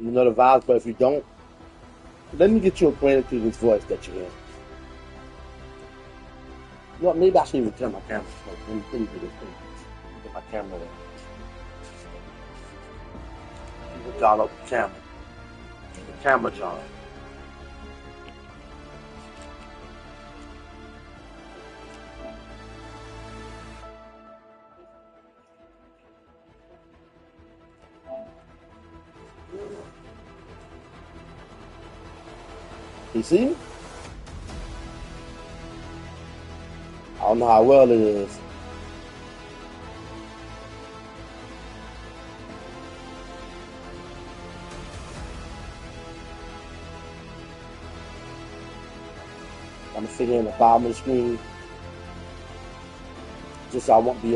You know the vibes, but if you don't, let me get you acquainted to this voice that you're in. You know what, maybe I should even turn my camera. Let me do this thing. Get my camera there. We'll dial up the camera. The camera, John. You see? I don't know how well it is. I'm gonna sit here in the bottom of the screen. Just so I won't be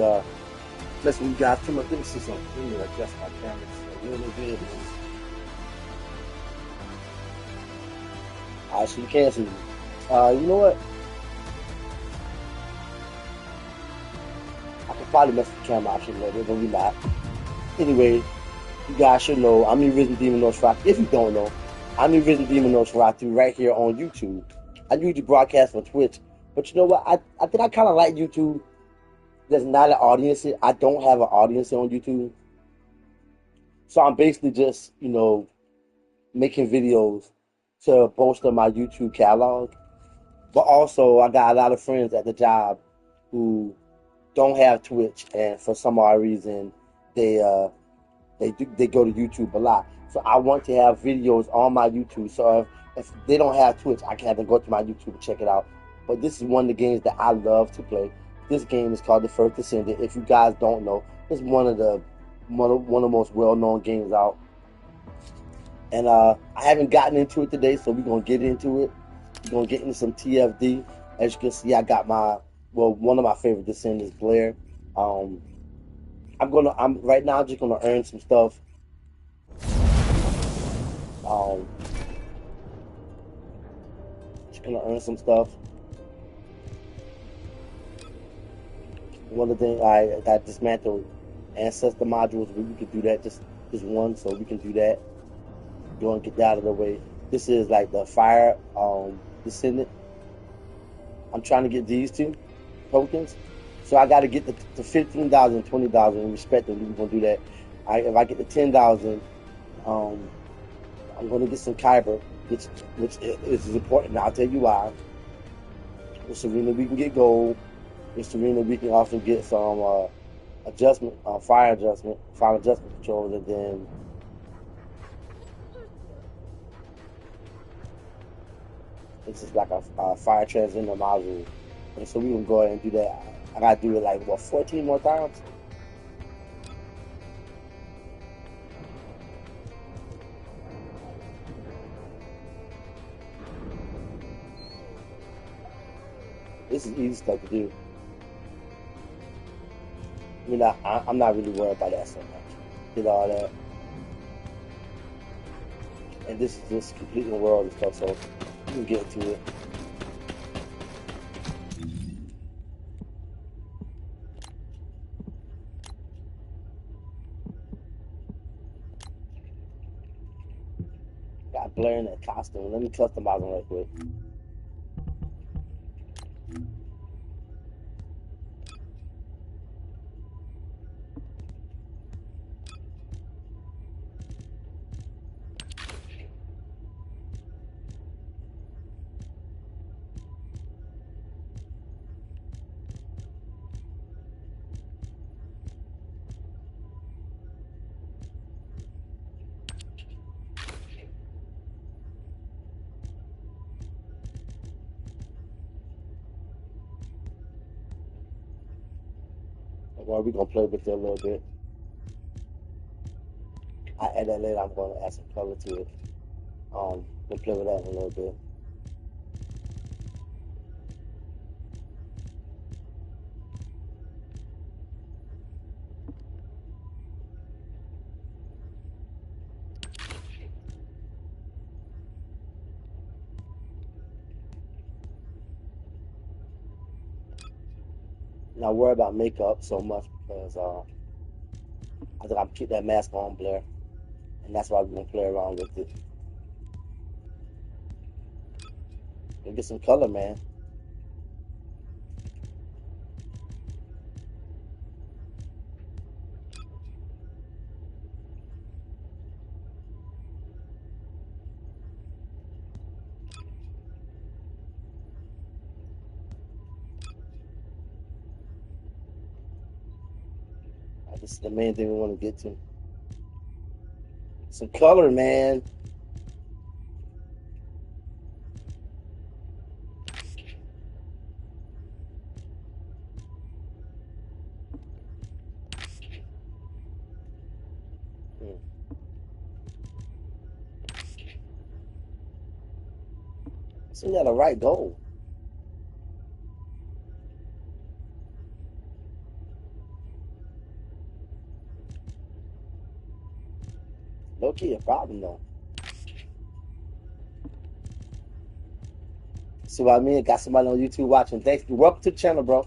messing with you guys too much. Let me see something. Let me adjust my camera so really good. Alright, so you can see me. You know what? I could probably mess with the camera option a little bit, but we not. Anyway, you guys should know I'm the Risen Demon Nosforatu. If you don't know, I'm the Risen Demon Nosforatu right here on YouTube. I usually broadcast on Twitch, but you know what? I think I kind of like YouTube. There's not an audience. I don't have an audience on YouTube, so I'm basically just, you know, making videos to bolster my YouTube catalog. But also, I got a lot of friends at the job who don't have Twitch, and for some odd reason, they go to YouTube a lot. So I want to have videos on my YouTube. So if they don't have Twitch, I can have them go to my YouTube and check it out. But this is one of the games that I love to play. This game is called The First Descendant. If you guys don't know, it's one of the most well-known games out. And I haven't gotten into it today, so we're gonna get into it. We're gonna get into some TFD. As you can see, I got one of my favorite Descendants, Blair. I'm right now just gonna earn some stuff. Just gonna earn some stuff. One of the things I got dismantled ancestor modules, but we could do that just one, so we can do that. Go and get that out of the way. This is like the fire Descendant. I'm trying to get these two tokens, so I got to get the 15,000 and 20,000 respectively. We're gonna do that. If I get the 10,000, I'm gonna get some kyber, which is important. I'll tell you why. With Serena, we can get gold. With Serena, we can also get some adjustment, fire adjustment controls, and then this is like a fire transcender module. And so we can go ahead and do that. I gotta do it like, what, 14 more times? This is easy stuff to do. I mean, I'm not really worried about that so much. Did all that. And this is just completing the world and stuff, so we can get into it. Got Blair in that costume. Let me customize him right quick. Well, we're gonna play with it a little bit. I add that later. I'm gonna add some color to it. We'll play with that in a little bit. Not worry about makeup so much because I think I'm keep that mask on, Blair, And that's why we're gonna play around with it. Go get some color, man. This is the main thing we want to get to. Some color, man. So you got the right goal. No key a problem though. See what I mean? Got somebody on YouTube watching. Thanks. Welcome to the channel, bro.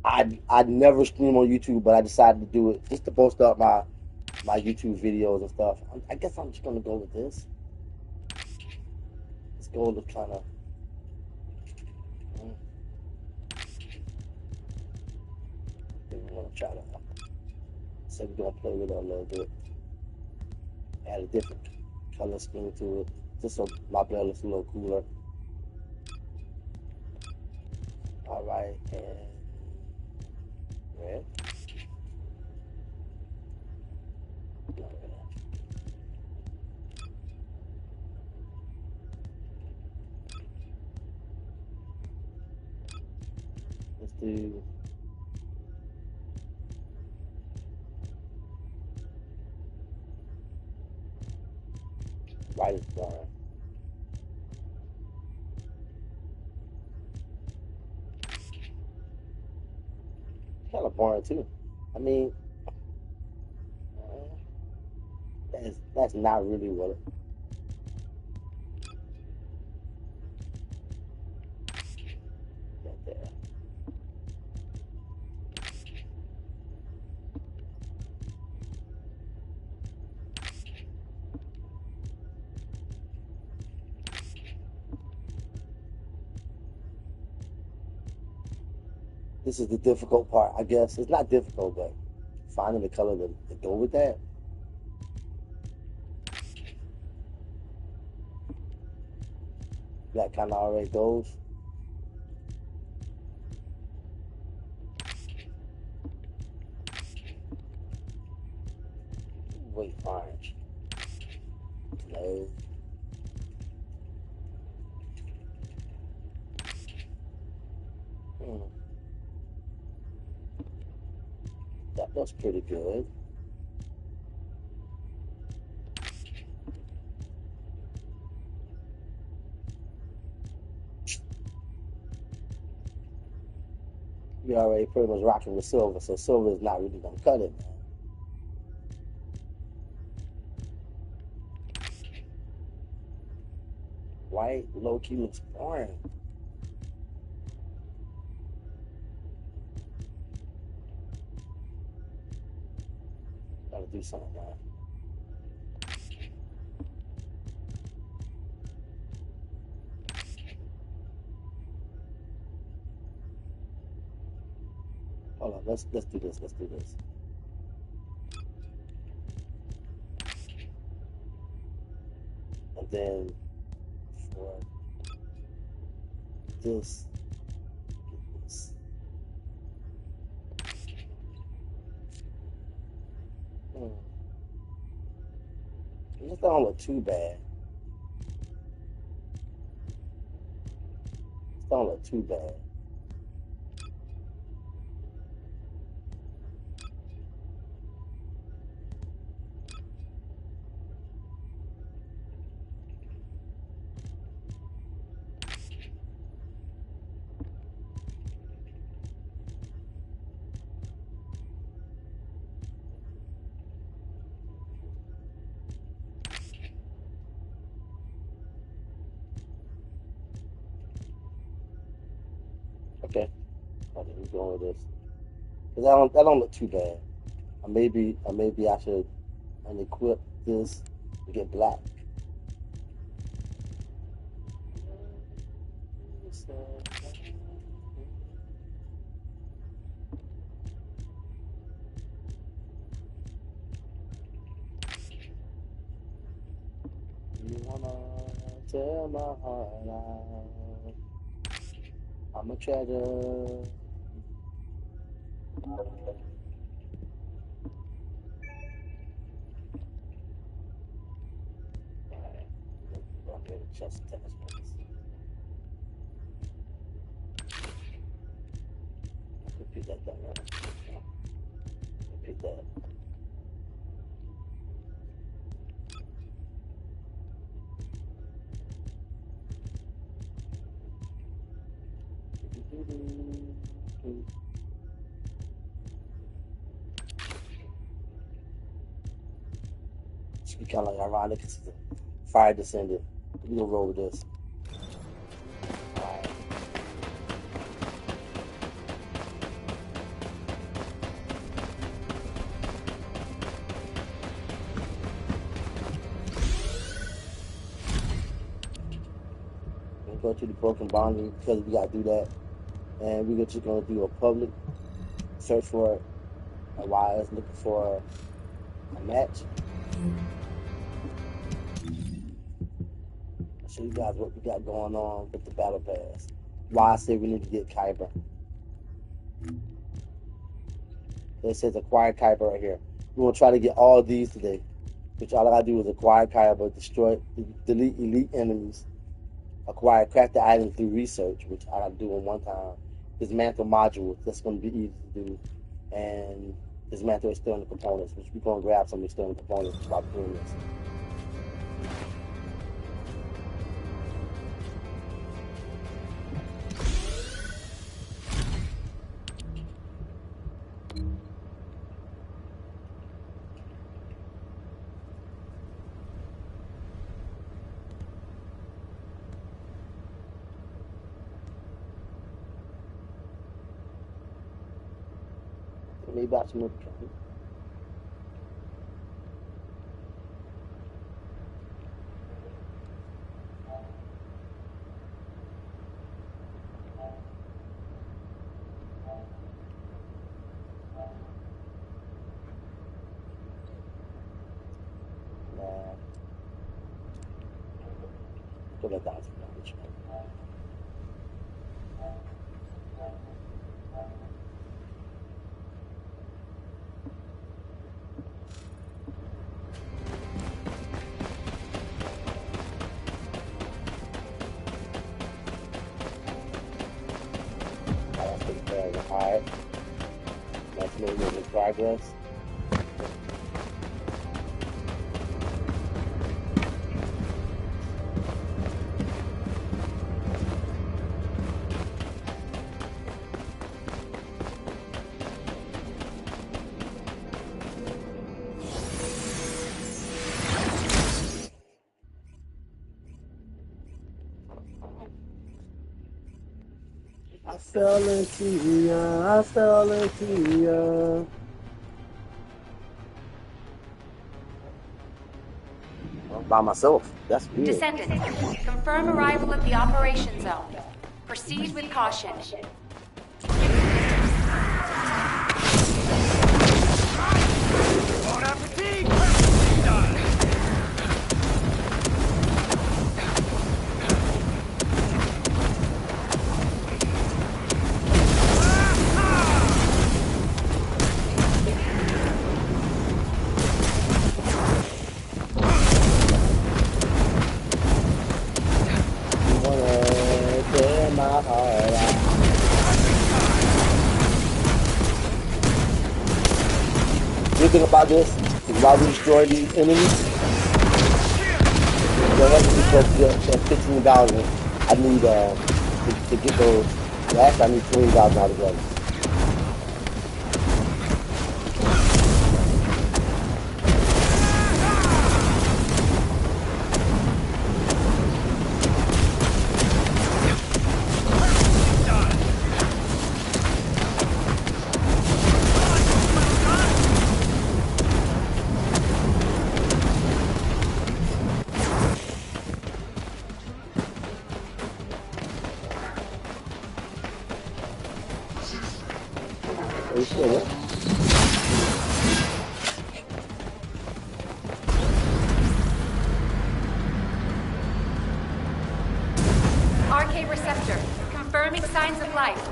I'd never stream on YouTube, but I decided to do it just to post up my YouTube videos and stuff. I guess I'm just gonna go with this. Let's go with trying to. We want to try to. So we're gonna play with it a little bit. Add a different color scheme to it, just so my blood looks a little cooler. All right, and red. Let's do. White is brown. Kind of boring too. I mean, that's not really what it. Right there. This is the difficult part, I guess. It's not difficult, but finding the color to go with that. That kind of already goes. Wait, orange. No. That looks pretty good. We already pretty much rocking with silver, so silver is not really gonna cut it, man. White low key looks boring. Gotta do something, man. Hold on, let's do this. Let's do this. And then for this, get this. This don't look too bad. This don't look too bad. Okay, let me go with this. Cause that don't look too bad. Maybe I should and equip this to get black. You wanna tell my heart out? I'm a treasure. Chest attachments. Repeat that down there. Repeat that. Should be kind of like ironic. It's a fire Descendant. We're gonna roll with this. Alright. We'll go to the broken boundary because we gotta do that. And we're just gonna do a public search for it. And while it's looking for a match. I'll show you guys what we got going on with the battle pass. Why I say we need to get Kyber. It says acquire Kyber right here. We're gonna try to get all these today. Which all I gotta do is acquire Kyber, destroy, delete elite enemies, acquire crafted items through research, which I gotta do in one time. Dismantle modules, that's gonna be easy to do. And dismantle external components, which we're gonna grab some external components while doing this. Maybe that's another trend. Put that down to damage. Alright, that's moving in progress. I fell into ya. By myself. That's weird. Descendant, confirm arrival at the operation zone. Proceed with caution. Bon appetit! Good thing about this is while we destroy these enemies, they'll have to be supposed to get 15,000. I need to get those. Actually, I need 20,000 altogether. signs of life.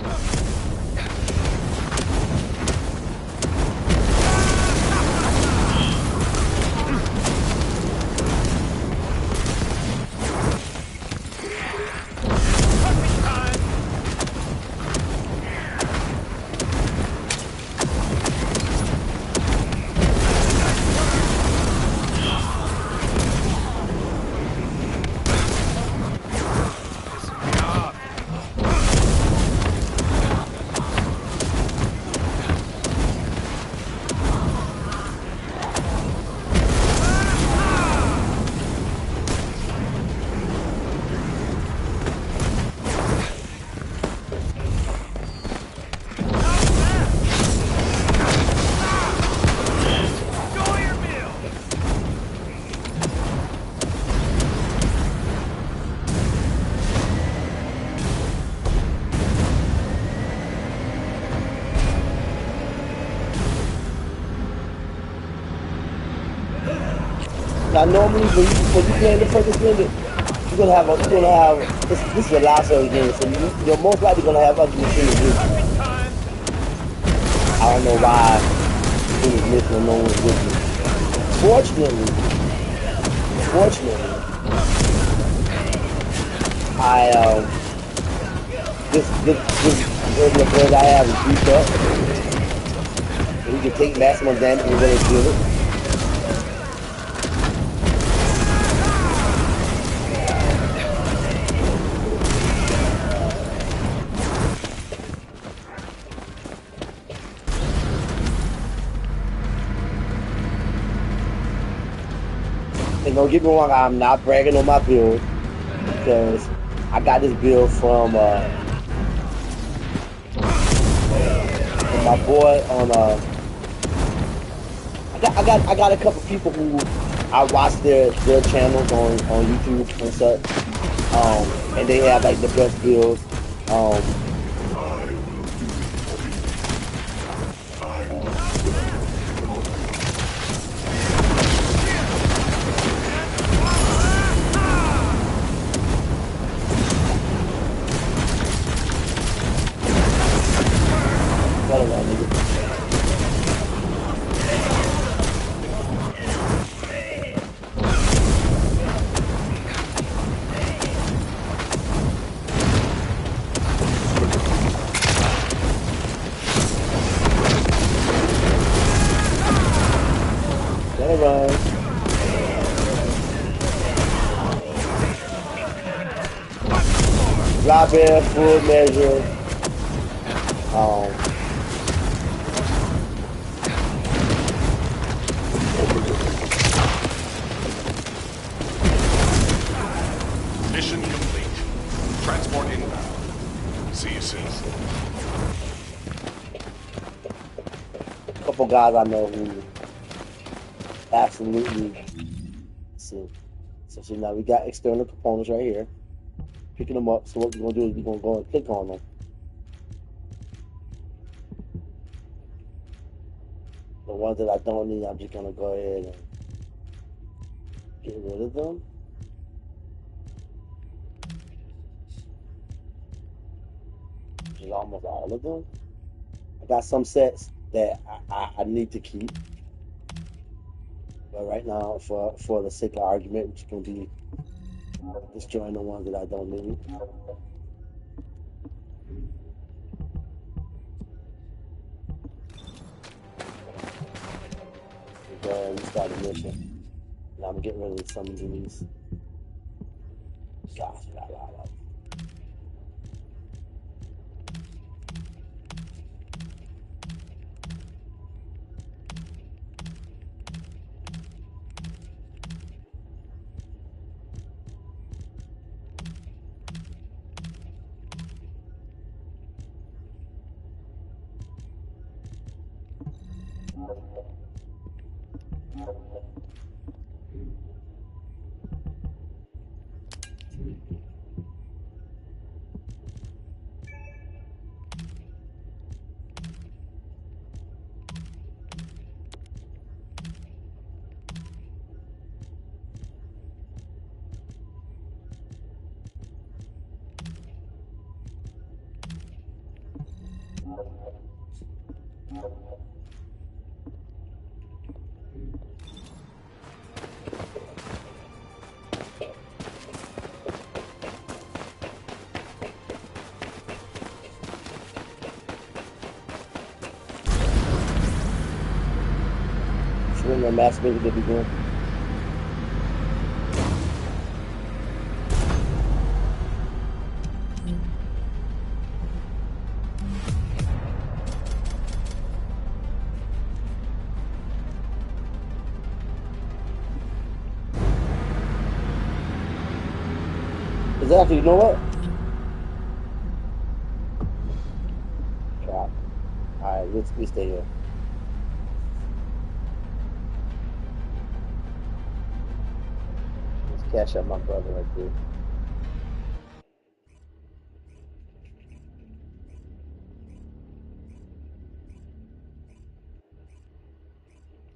Now normally when you play in the first Descendant, you're gonna have this is the last of the game, so you're most likely gonna have other machines with you. I don't know why he was missing or no one was with me. Fortunately, this earlier build I have is beefed up. So he can take maximum damage and really kill it. And don't get me wrong, I'm not bragging on my build because I got this build from my boy on I got a couple people who I watch their channels on YouTube and such, and they have like the best builds. Drop in full measure. Mission complete. Transport inbound. See you soon. Couple guys I know who absolutely see. So now we got external components right here. Picking them up. So what we're gonna do is we're gonna go and click on them. The ones that I don't need, I'm just gonna go ahead and get rid of them. Which is almost all of them. I got some sets that I need to keep. But right now, for the sake of argument, it's gonna be destroying the ones that I don't need. Go ahead and start the mission. Now I'm getting rid of some of these. Gosh, masturbate and masturbate at the beginning. Exactly, you know what? Trap. Alright, let's stay here. Let's cash out my brother right there.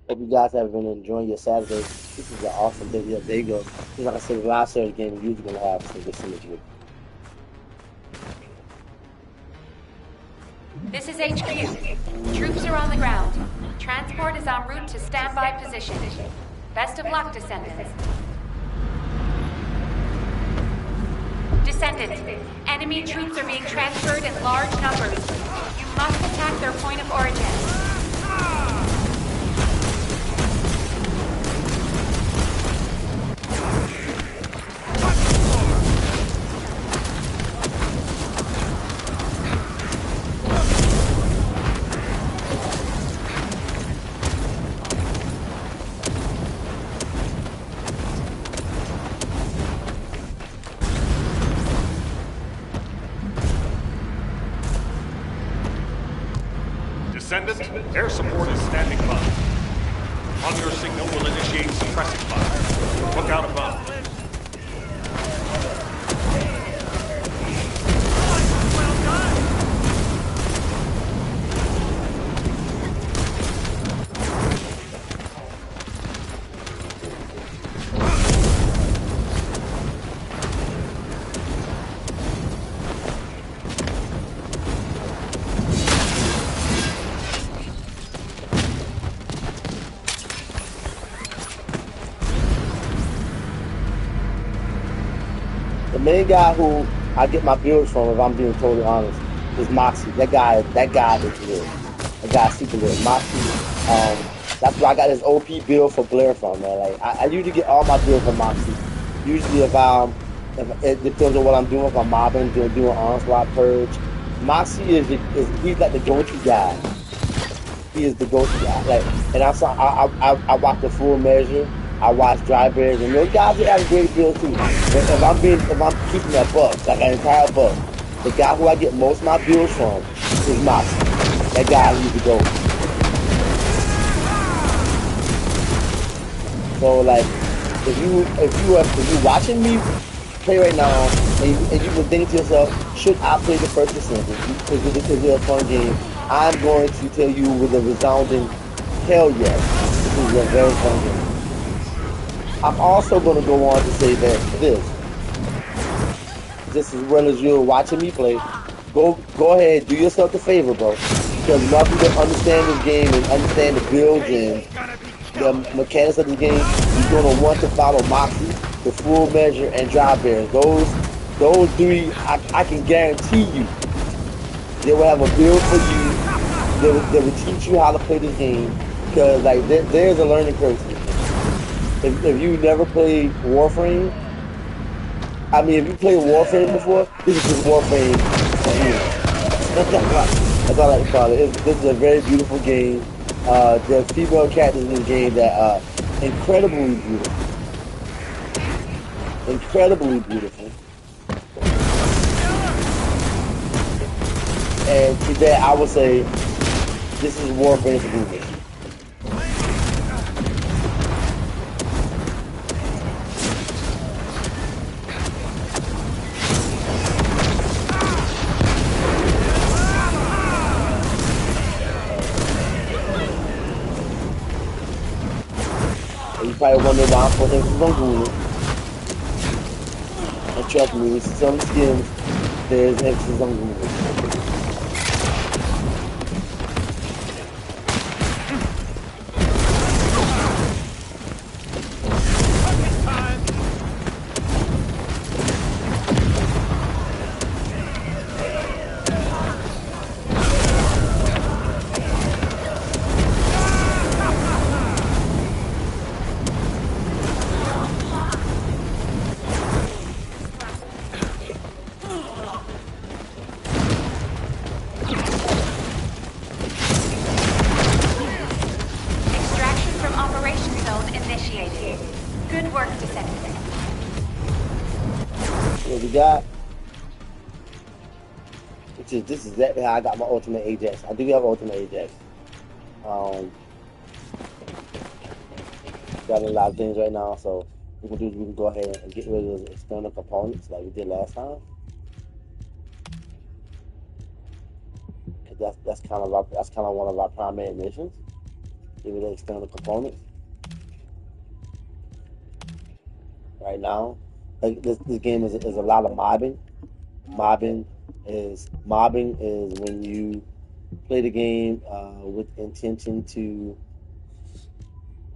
Hope you guys have been enjoying your Saturday. This is an awesome day. Yeah, there you go. Just like I said, the last Saturday game, you're usually going to have some good synergy. This is HQ. Troops are on the ground. Transport is en route to standby position. Best of luck, Descendants. Descendant, enemy troops are being transferred in large numbers. You must attack their point of origin. Descendant, air support is standing by. On your signal, will initiate suppressive fire. Look out above. The main guy who I get my builds from, if I'm being totally honest, is Moxie. That guy is lit. That guy's super lit. Moxie, that's where I got his OP build for Blair from, man. Like I usually get all my builds from Moxie. Usually if it depends on what I'm doing, if I'm mobbing, doing onslaught purge. Moxie is he's like the go-to guy. He is the go-to guy. Like, and I watch the full measure. I watch Dry Bears, and those guys have a great build too. If I'm keeping that buck, like an entire buck, the guy who I get most of my builds from is Moxie. That guy needs to go. So like, if you watching me play right now, and you can think to yourself, should I play the first Descendant? Is it a fun game? I'm going to tell you with a resounding hell yes. This is a very fun game. I'm also going to go on to say that just as well as you're watching me play, go ahead, do yourself a favor, bro. Because now you can understand this game and understand the builds and the mechanics of the game, you're going to want to follow Moxie, the Full Measure, and Dry Bears. Those three, I can guarantee you, they will have a build for you. They will teach you how to play this game. Because like there's a learning curve to this. If you never played Warframe, I mean, if you played Warframe before, this is just Warframe for you. That's all I like to call it. This is a very beautiful game. There are female characters in this game that are incredibly beautiful. Incredibly beautiful. And to that, I would say, this is Warframe for boomers. You probably wonder why I'm putting emphasis on Google. And trust me, with some skins, there's emphasis on Google. initiated. Good work, Descendant. What we got? This is exactly how I got my ultimate Ajax. I do have ultimate Ajax. Got a lot of things right now, so what we can do is we can go ahead and get rid of the external components like we did last time. That's kind of one of our primary missions. Get rid of external components. Right now, like this game is a lot of mobbing. Mobbing is when you play the game with intention to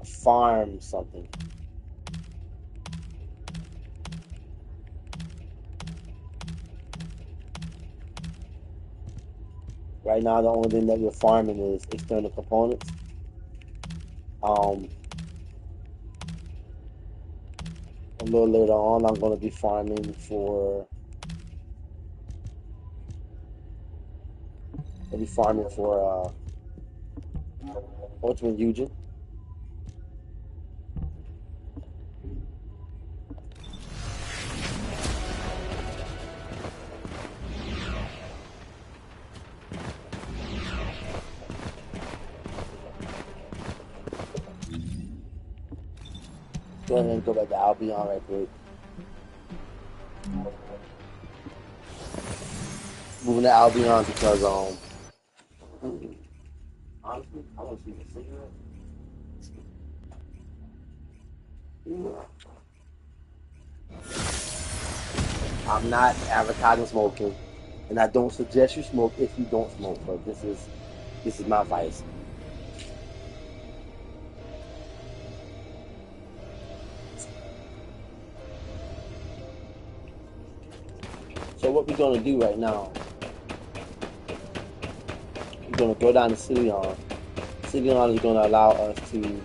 farm something. Right now, the only thing that we're farming is external components. A little later on, I'm going to be farming for. I'll be farming for Ultimate Eugen. Go ahead and go back to Albion right quick. Moving to Albion because honestly, I want to see the cigarette. I'm not advertising smoking, and I don't suggest you smoke if you don't smoke. But this is my vice. So what we're gonna do right now? We're gonna go down to Cillian. Cillian is gonna allow us to.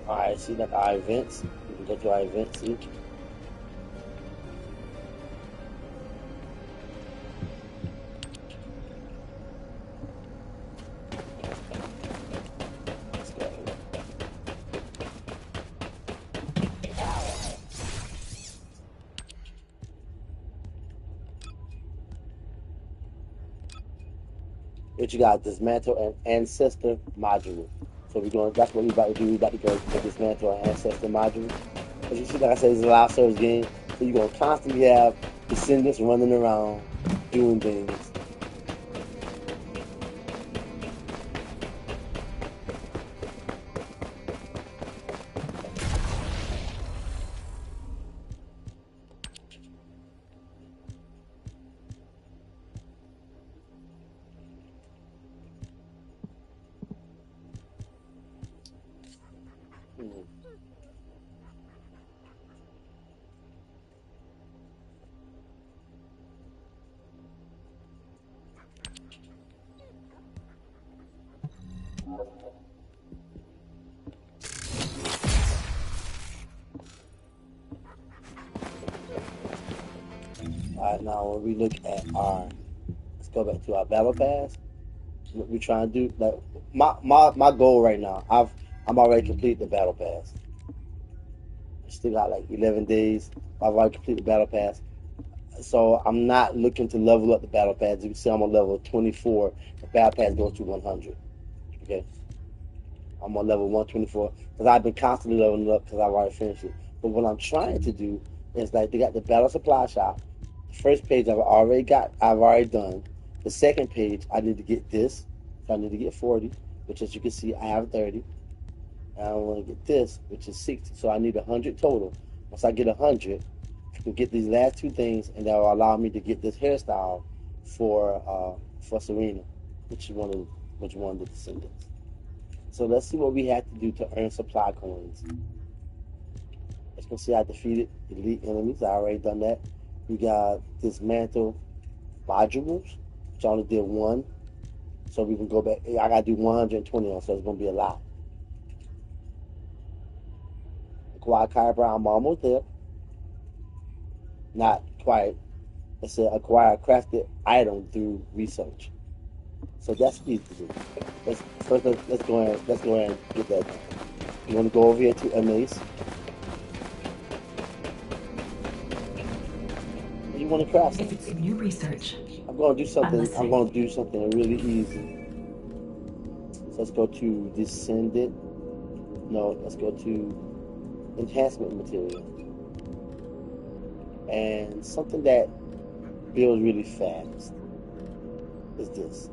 Alright, see like our events. We can go to our events, see? Let's go. What you got? Dismantle an ancestor module. So that's what we're about to do. We're about to go dismantle an ancestor module. As you see, like I said, it's a live service game. So you're going to constantly have descendants running around, doing things. Alright, now when we look at let's go back to our battle pass. What we're trying to do, like my goal right now, I'm already completed the battle pass. I still got like 11 days. I've already completed the battle pass. So I'm not looking to level up the battle pass. You can see I'm on level 24. The battle pass goes to 100. Okay. I'm on level 124 because I've been constantly leveling up because I've already finished it. But what I'm trying to do is like they got the battle supply shop. The first page I've already done. The second page I need to get this. So I need to get 40, which as you can see I have 30. And I want to get this, which is 60. So I need 100 total. Once I get 100, I can get these last two things, and that will allow me to get this hairstyle for Serena, which is one of the Descendants. So let's see what we have to do to earn supply coins. As you can see, I defeated elite enemies. I already done that. We got dismantle modules, which I only did one. So we can go back. I gotta do 120 on, so it's gonna be a lot. Acquire Kyber, I'm almost there. Not quite. It said acquire a crafted item through research. So that's easy to do. Let's go ahead and get that done. You want to go over here to Amaze. And you want to craft something. It's new research. I'm going to do something. listening. I'm going to do something really easy. So let's go to Descendant. No, let's go to enhancement material. And something that builds really fast is this.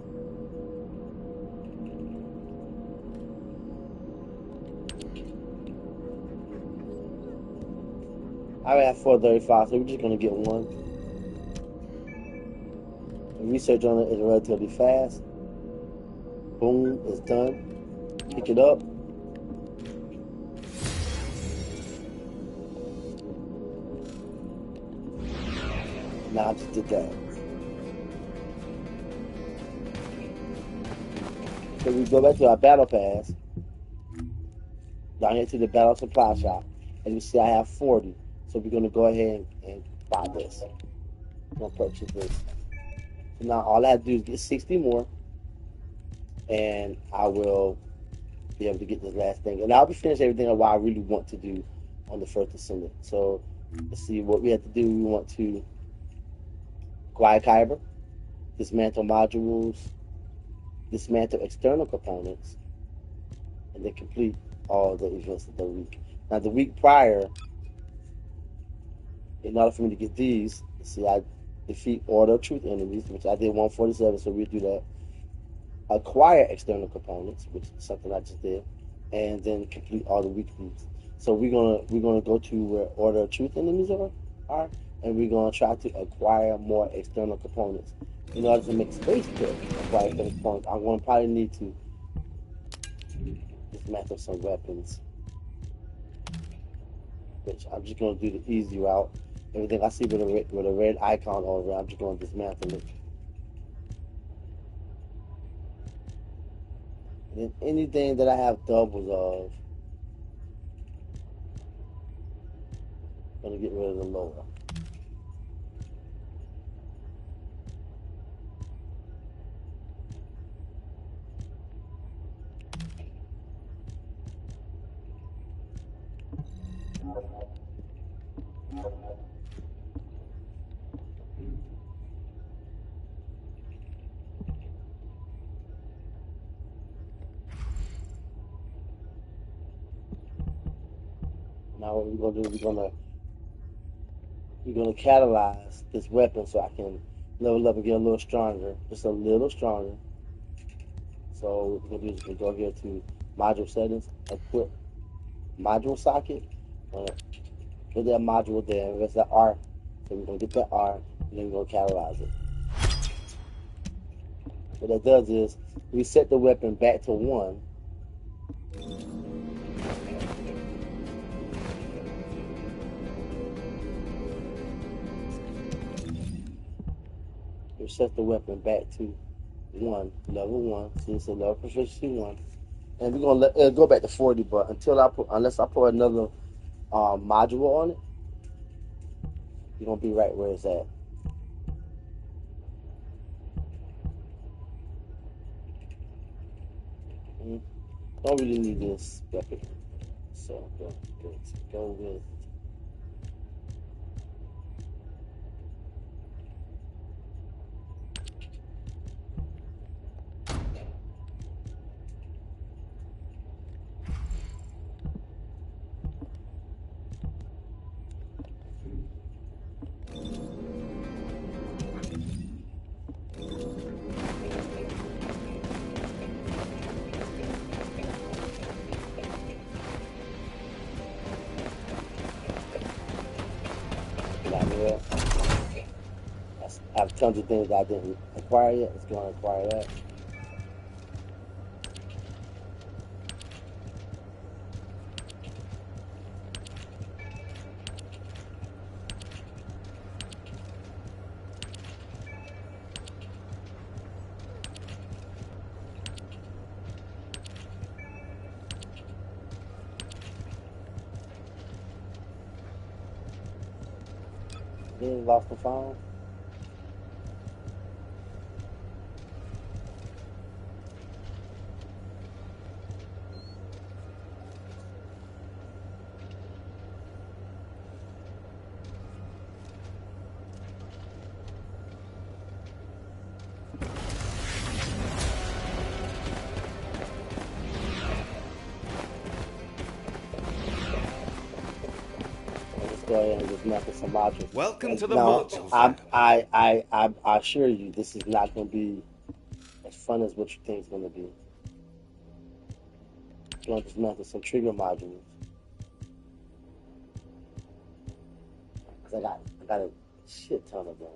I already have 435, so we're just going to get one. The research on it is relatively fast. Boom, it's done. Pick it up. Now I just did that. So we go back to our battle pass. Down here to the battle supply shop. As you see, I have 40. So we're going to go ahead and buy this. I'm going to purchase this. So now all I have to do is get 60 more. And I will be able to get this last thing. And I'll be finished everything of what I really want to do on the first Descendant. So let's see what we have to do. We want to acquire Kyber, dismantle modules, dismantle external components, and then complete all the events of the week. Now the week prior, in order for me to get these, see, I defeat Order of Truth enemies, which I did 147, so we'll do that. Acquire external components, which is something I just did, and then complete all the weeklies. So we're gonna go to where Order of Truth enemies are, and we're gonna try to acquire more external components. In order to make space to acquire external components, I'm gonna probably need to dismantle some weapons, which I'm just gonna do the easy route. Everything I see with a red icon over it, I'm just gonna dismantle it. And then anything that I have doubles of, I'm gonna get rid of the lower. Now what we're gonna do, we're gonna catalyze this weapon so I can level up and get a little stronger, just a little stronger. So what we're gonna do is we go here to module settings, equip module socket. Put that module there, and that's the R. So we're gonna get that R, and then we're gonna catalyze it. What that does is we set the weapon back to 1. We set the weapon back to 1, level 1. So it's a level proficiency 1, and we're gonna let it go back to 40. But unless I put another module on it, you're gonna be right where it's at. Don't really need this weapon, so let's go with. I have tons of things I didn't acquire yet. Let's go and acquire that. Then lost the phone. go ahead and dismantle some modules. Welcome to the Now, module lab. I assure you, this is not going to be as fun as what you think it's going to be. I'm going to dismantle some trigger modules. Because I got a shit ton of them.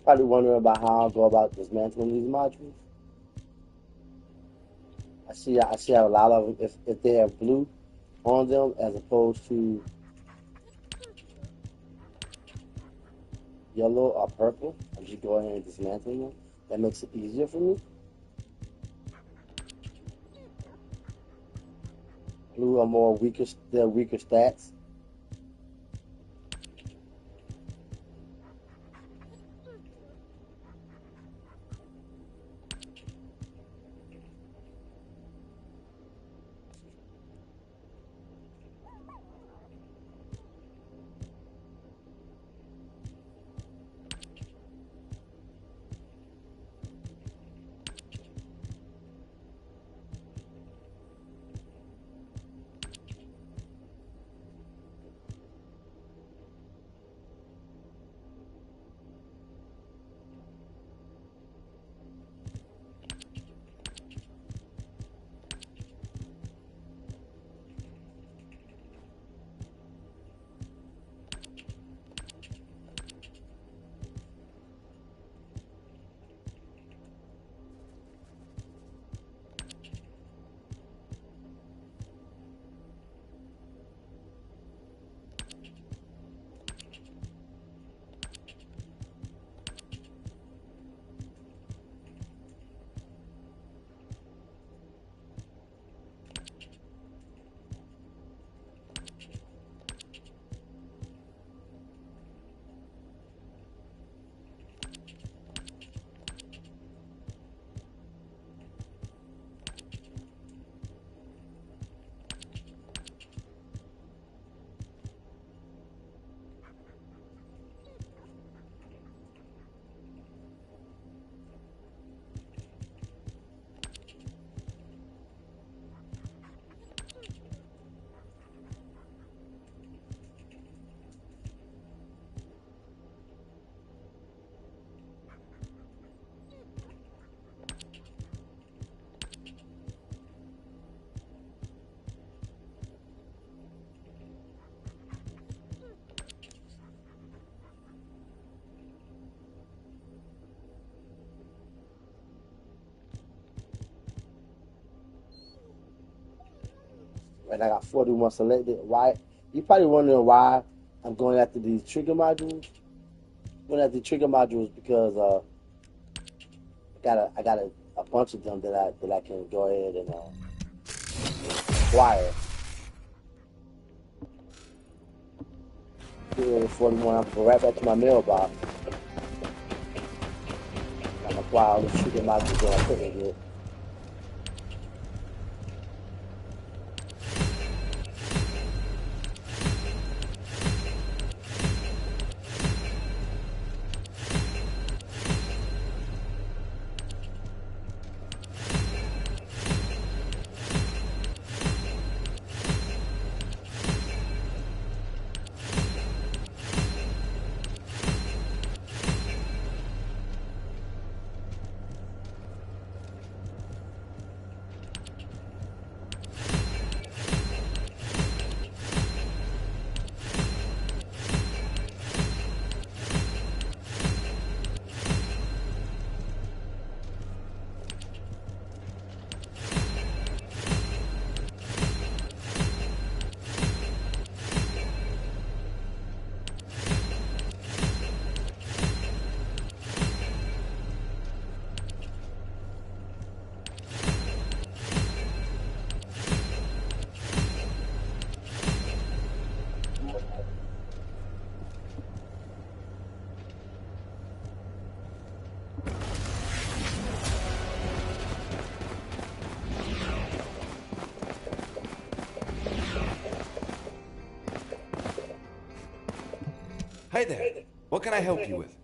Probably wondering about how I'll go about dismantling these modules. I see a lot of them, if they have blue on them as opposed to yellow or purple, I just go ahead and dismantle them. That makes it easier for me. Blue are they're weaker stats. And I got 41 selected. Why? You're probably wondering why I'm going after these trigger modules. I'm going after the trigger modules because I got a bunch of them that I can go ahead and acquire. Here, 41. I'm going right back to my mailbox. I'm gonna acquire all the trigger modules that I couldn't get. Hi there. What can I help you with?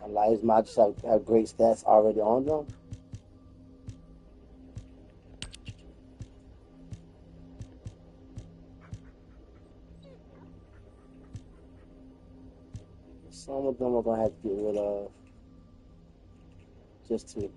And Lions modules have great stats already on them. Some of them are gonna have to get rid of just to.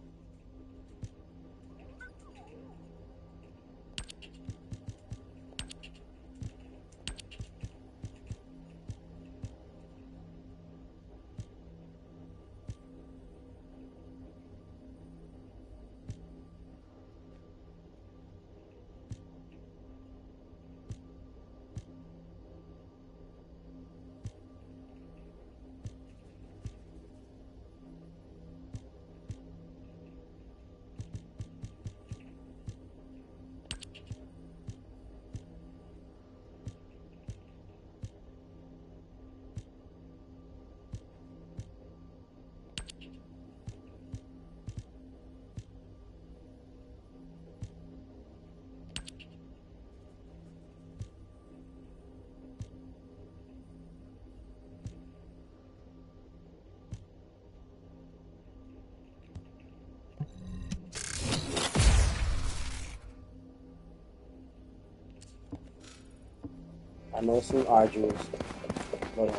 I know it seems arduous, but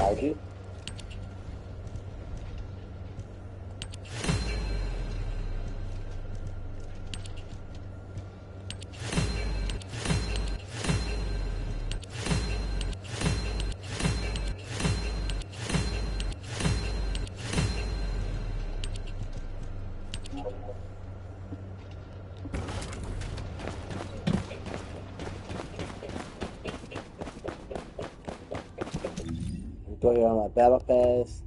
I do. Go here on my battle pass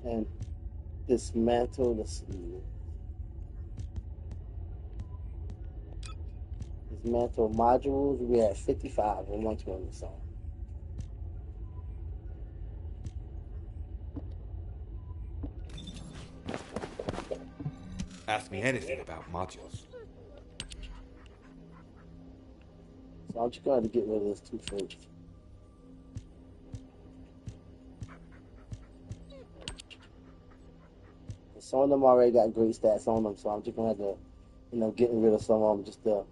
and dismantle the dismantle modules. We at 55 and 120 so. Ask me anything about modules. So I'm just going to get rid of this two first. Some of them already got great stats on them, so I'm just going to have to, getting rid of some of them just to.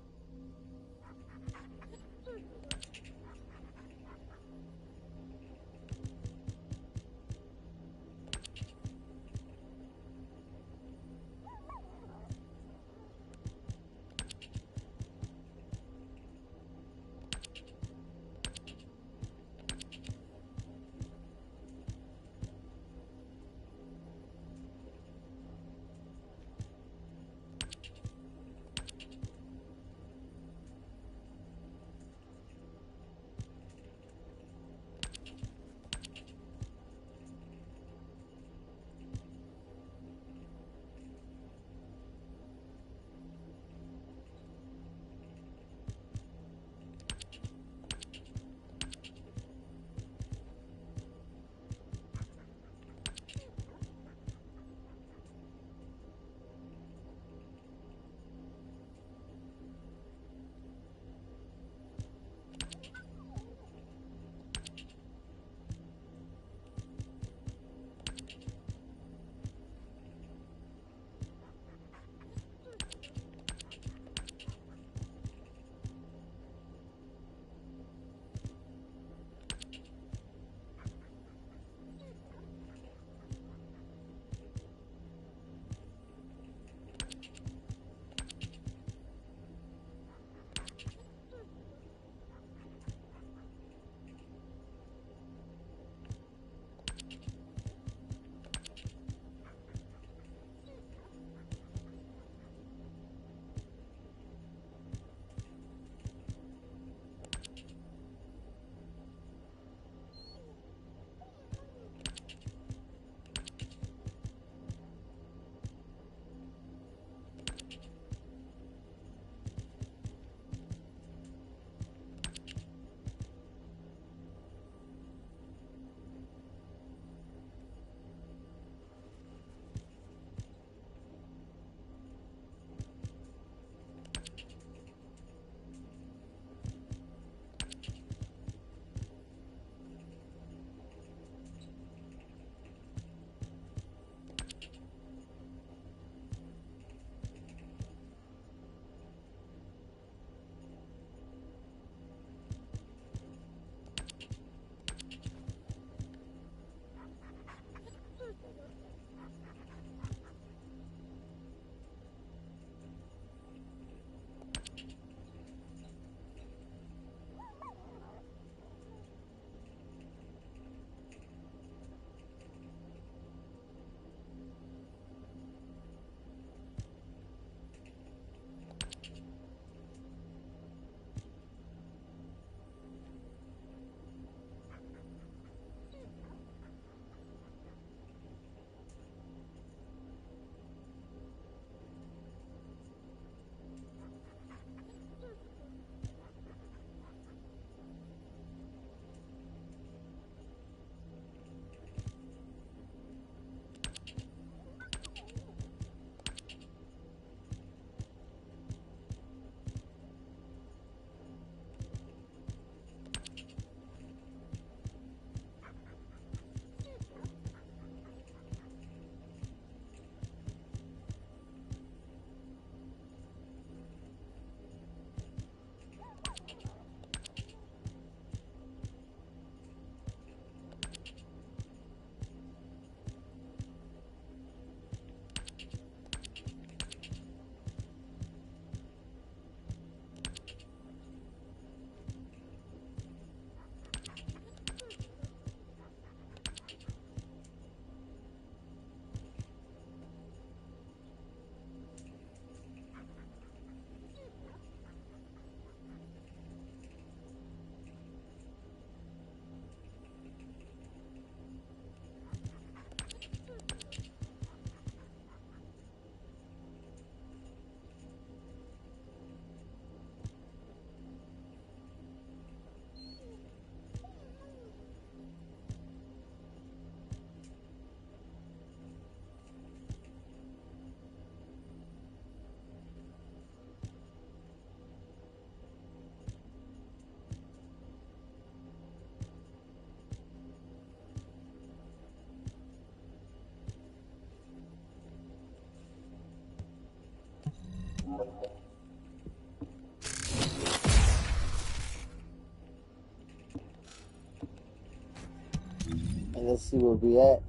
And let's see where we at.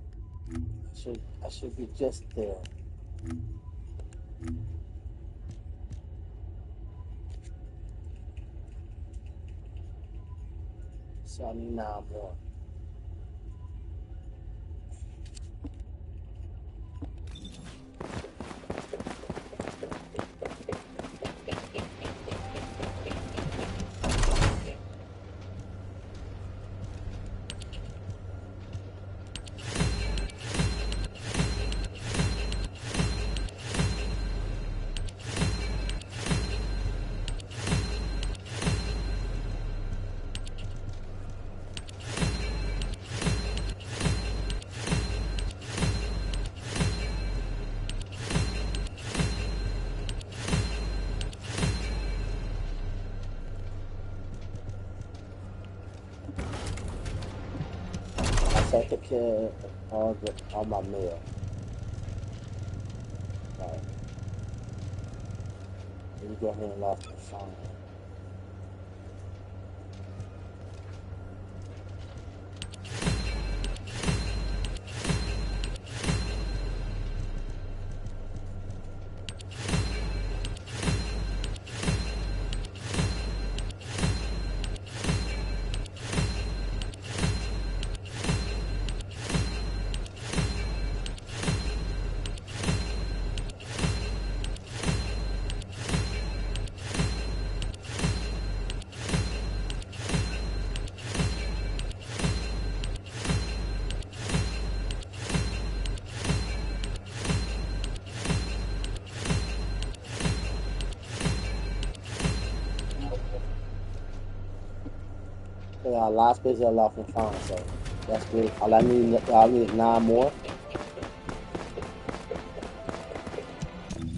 I should be just there. 79 more. I took care of all my mail. Right. Let me go ahead and lock the phone. Last space I lost and found, so that's good. I need 9 more.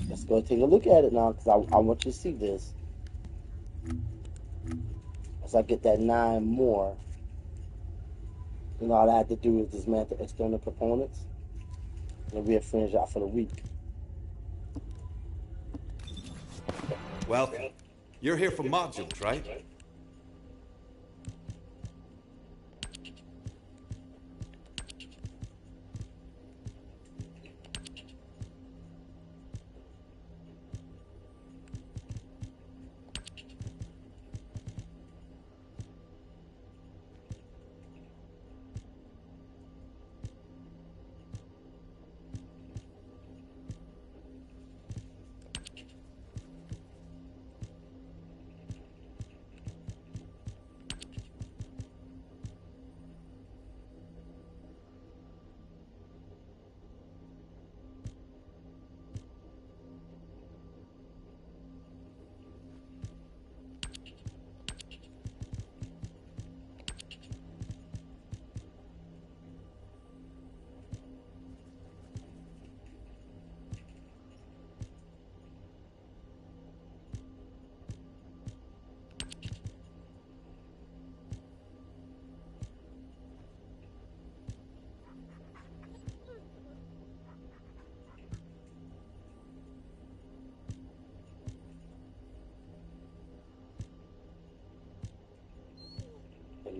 Let's go take a look at it now, because I want you to see this. As I get that 9 more, then all I have to do is dismantle external components, and we'll finish out for the week. Welcome. You're here for modules, right?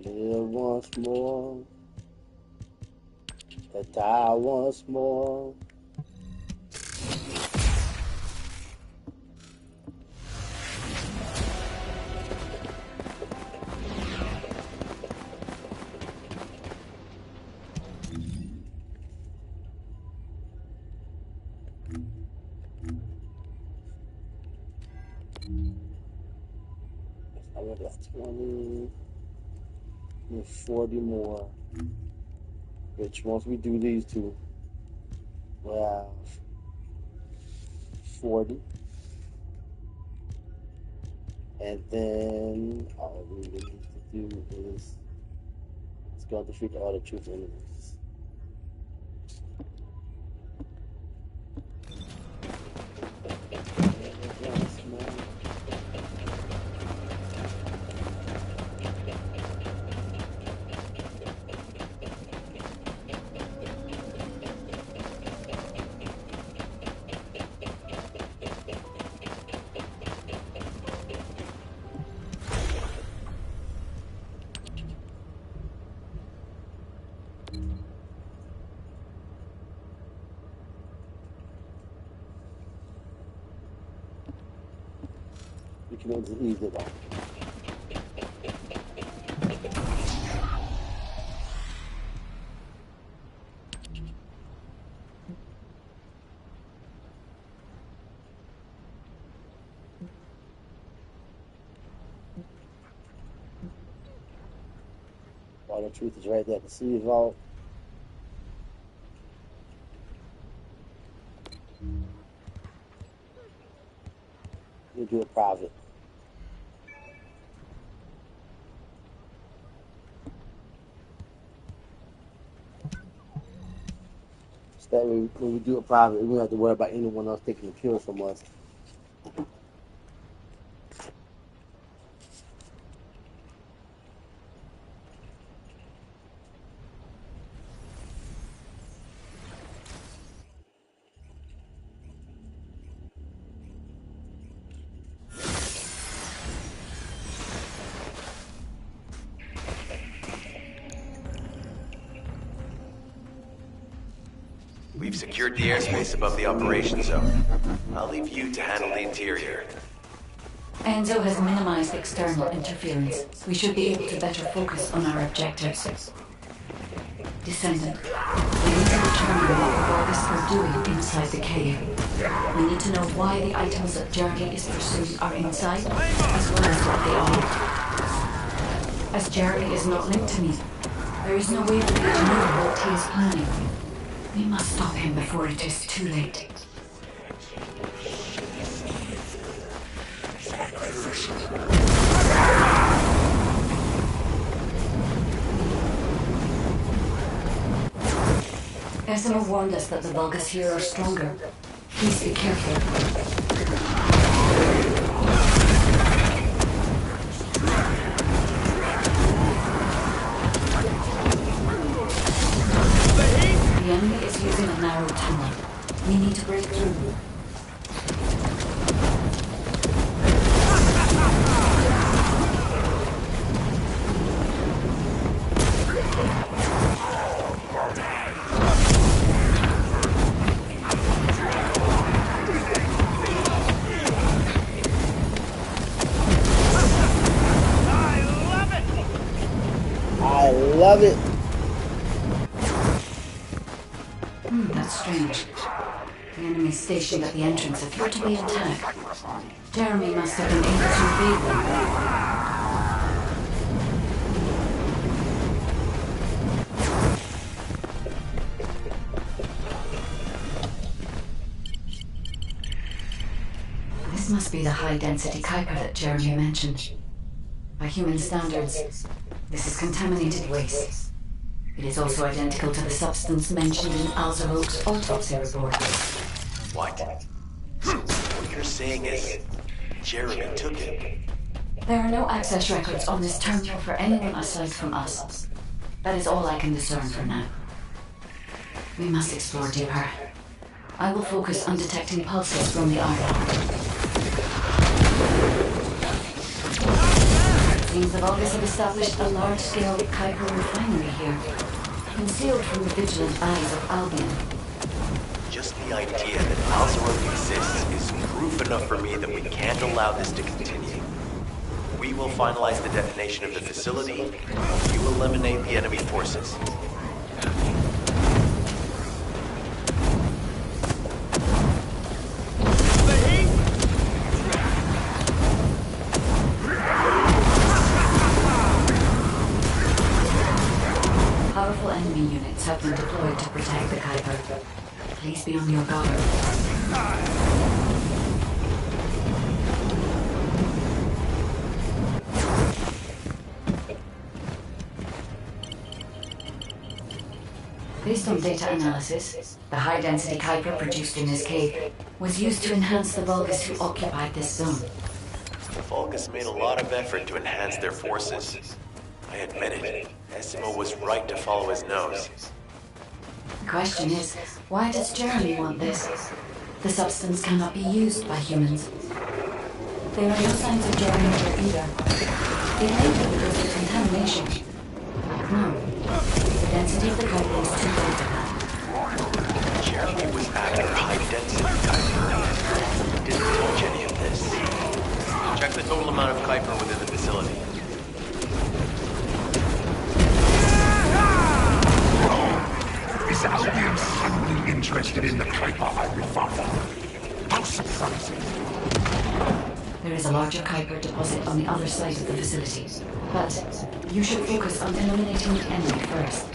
Live once more, die once more. I went up 20. 40 more, which once we do these two, we'll have 40. And then all we really need to do is let's go defeat all the truth enemies. You can ease it off. All the truth is right there. The sea vault. We'll do it private. So that way, when we do it private, we don't have to worry about anyone else taking the kills from us. We've secured the airspace above the operation zone. I'll leave you to handle the interior. Enzo has minimized external interference. We should be able to better focus on our objectives. Descendant, we need to determine what the Vargas are doing inside the cave. We need to know why the items that Jeremy is pursuing are inside, as well as what they are. As Jeremy is not linked to me, there is no way for me to know what he is planning. We must stop him before it is too late. Esimo warned us that the Vulgus here are stronger. Please be careful. The enemy is using a narrow tunnel. We need to break through. I love it. That's strange. The enemies stationed at the entrance appear to be intact. Jeremy must have been able to evade them. This must be the high-density Kuiper that Jeremy mentioned. By human standards, this is contaminated waste. It is also identical to the substance mentioned in Alzerog's autopsy report. What? So what you're saying is, Jeremy took it? There are no access records on this terminal for anyone aside from us. That is all I can discern for now. We must explore deeper. I will focus on detecting pulses from the iron. It seems the Vulgus have established a large-scale Kuiper refinery here, concealed from the vigilant eyes of Albion. Just the idea that Alzerog exists is proof enough for me that we can't allow this to continue. We will finalize the detonation of the facility, while you eliminate the enemy forces. Powerful enemy units have been deployed to protect the Kuiper. Please be on your guard. Based on data analysis, the high-density Kuiper produced in this cave was used to enhance the Vulgus who occupied this zone. The Vulgus made a lot of effort to enhance their forces. I admit it. Esimo was right to follow his nose. The question is, why does Jeremy want this? The substance cannot be used by humans. There are no signs of Jeremy here either. It may be because of contamination. No. The density of the Kuiper Kuiper deposit on the other side of the facility. But you should focus on eliminating the enemy first.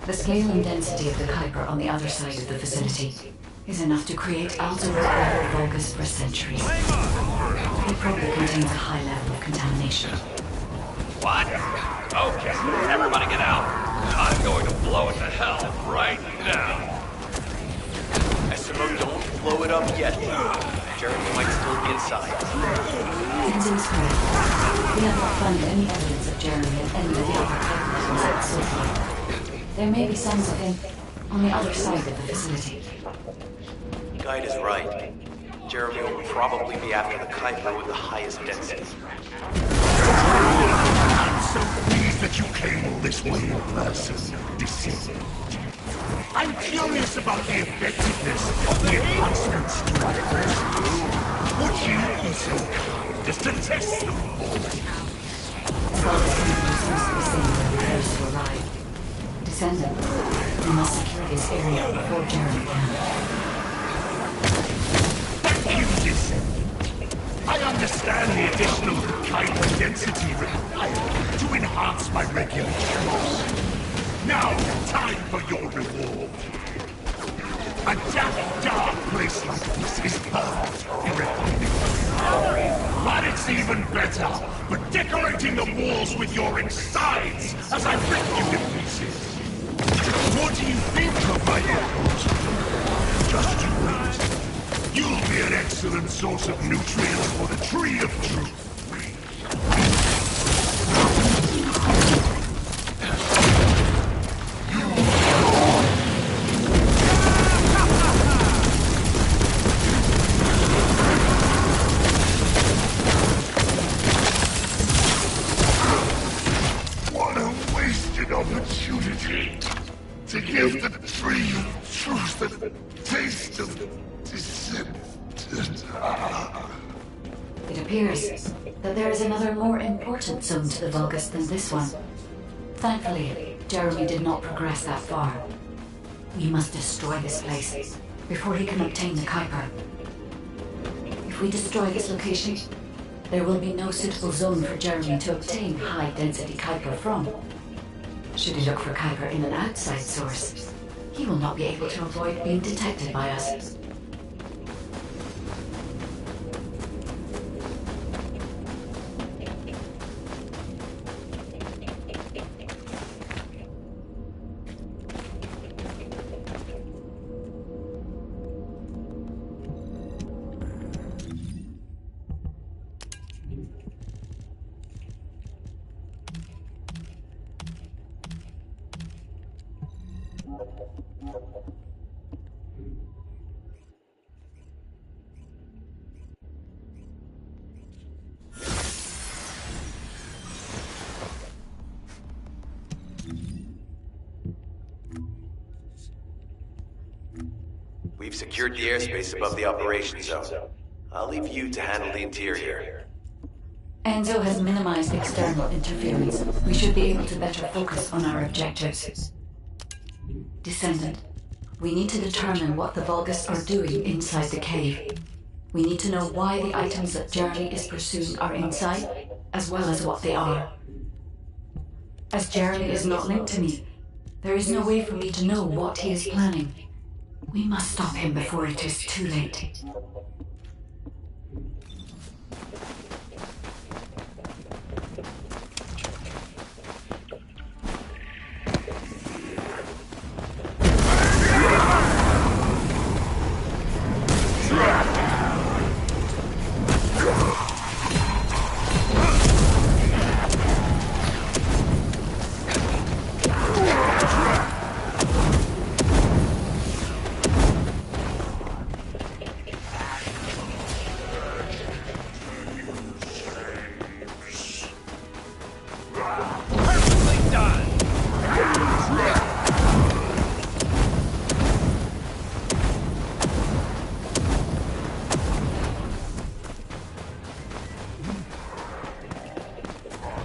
The scale and density of the Kuiper on the other side of the facility is enough to create Alderaan Vulgus for centuries. It probably contains a high level of contamination. What? Okay, everybody get out. I'm going to blow it to hell right now. Essimo, don't blow it up yet. Jeremy might still be inside. Enzo's correct. We have not found any evidence of Jeremy in any of the other Kuiper levels so far. There may be signs of him on the other side of the facility. Guide is right. Jeremy will probably be after the Kuiper with the highest density. I'm so pleased that you came all this way in person, Descendant. I'm curious about the effectiveness of the enhancements to our forces. Would you be so kind as to test them for me? To arrive. Descendant, we must secure this area before Jeremy can. Thank you, Descendant. I understand the additional Kuiper density required to enhance my regulations. Now, time for your reward. A damp, dark place like this is perfect for refining. But it's even better for decorating the walls with your insides as I rip you to pieces. What do you think of my input? Just you wait. You'll be an excellent source of nutrients for the Tree of Truth. What a wasted opportunity to give the Tree of Truth the taste of Descendant. It appears that there is another more important zone to the Vulgus than this one. Thankfully, Jeremy did not progress that far. We must destroy this place before he can obtain the Kuiper. If we destroy this location, there will be no suitable zone for Jeremy to obtain high-density Kuiper from. Should he look for Kuiper in an outside source, he will not be able to avoid being detected by us. We've secured the airspace above the operation zone. I'll leave you to handle the interior. Enzo has minimized external interference. We should be able to better focus on our objectives. Descendant, we need to determine what the Vulgus are doing inside the cave. We need to know why the items that Jeremy is pursuing are inside, as well as what they are. As Jeremy is not linked to me, there is no way for me to know what he is planning. We must stop him before it is too late.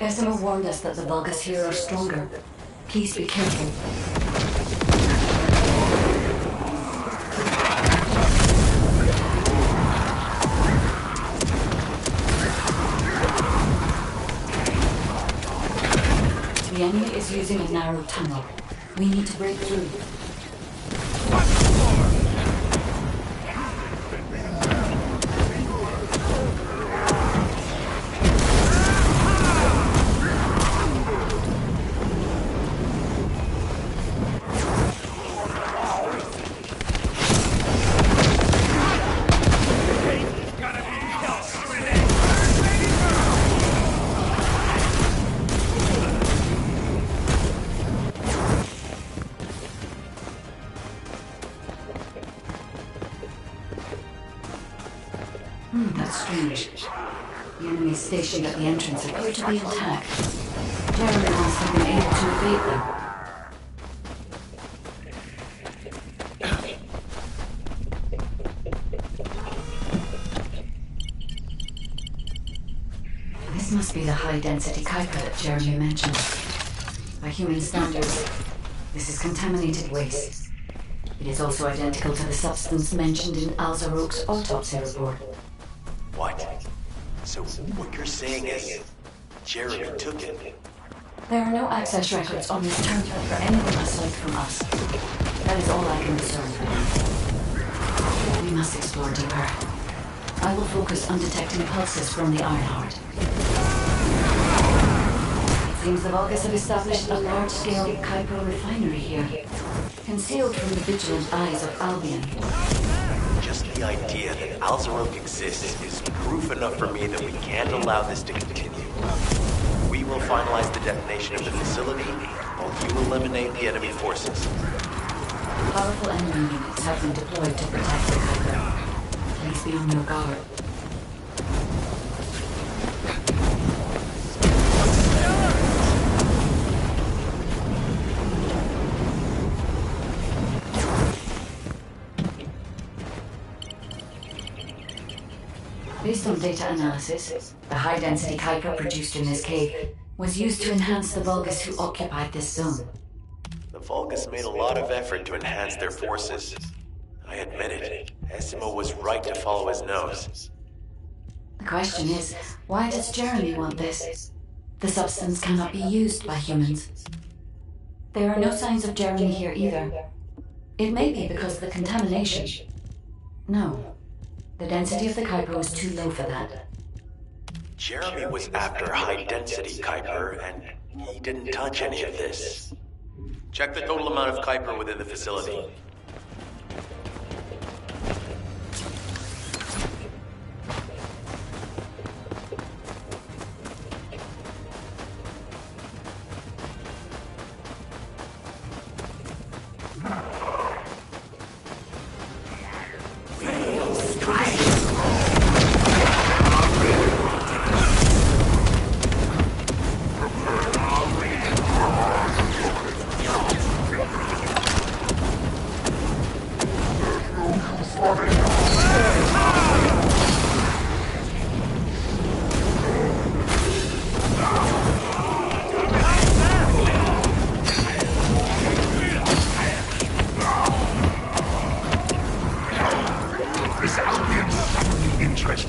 Estima warned us that the Vulgus here are stronger. Please be careful. The enemy is using a narrow tunnel. We need to break through. That's strange. The enemies stationed at the entrance appear to be intact. Jeremy must have been able to evade them. This must be the high-density Kuiper that Jeremy mentioned. By human standards, this is contaminated waste. It is also identical to the substance mentioned in Alzarok's autopsy report. What? So what you're saying is Jeremy took it? There are no access records on this terminal for anyone aside from us. That is all I can discern for now. We must explore deeper. I will focus on detecting pulses from the Ironheart. It seems the Vulgus have established a large-scale Kuiper refinery here, concealed from the vigilant eyes of Albion. Just the idea that Alzarok exists is proof enough for me that we can't allow this to continue. We will finalize the detonation of the facility, while you eliminate the enemy forces. Powerful enemy units have been deployed to protect the Kuiper. Please be on your guard. Based on data analysis, the high-density Kuiper produced in this cave was used to enhance the Vulgus who occupied this zone. The Vulgus made a lot of effort to enhance their forces. I admit it. Esimo was right to follow his nose. The question is, why does Jeremy want this? The substance cannot be used by humans. There are no signs of Jeremy here either. It may be because of the contamination. No. The density of the Kuiper was too low for that. Jeremy was after high-density Kuiper, and he didn't touch any of this. Check the total amount of Kuiper within the facility.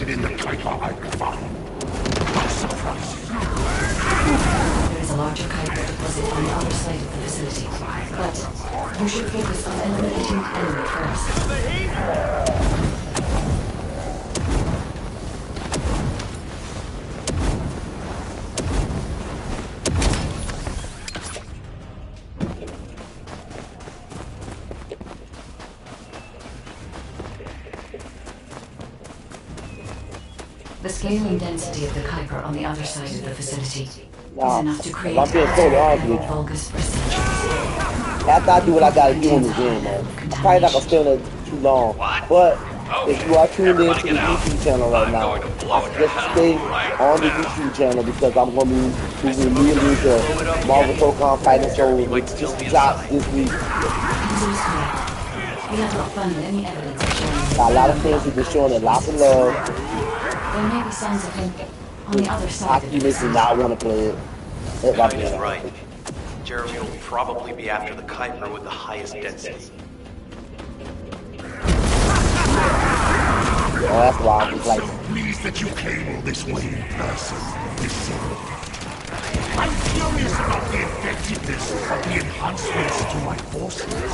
interested in the Kuiper I found. Not surprising. There is a larger Kuiper deposit on the other side of the facility, but you should focus on eliminating the enemy first. The scale and density of the Kuiper on the other side of the facility is enough to create I'm being totally honest with you. Vulgus procedures. After I do what I gotta do in the game, man, I'm probably not gonna stay on it too long. But if you are tuned in to the YouTube channel right now, I suggest you stay on the YouTube channel because I'm gonna be moving immediately to Marvel Pokemon Fighting Souls, which just dropped this week. We have not found any evidence of Jeremy. Got a lot of fans who've been showing it lots of love. There may be signs of him on the other side of the Oculus does not want to play it. Kevin is right. Jeremy will probably be after the Kuiper with the highest density. Oh, that's why I was like, I'm so pleased that you came all this way in person. I'm curious about the effectiveness of the enhancements to my forces.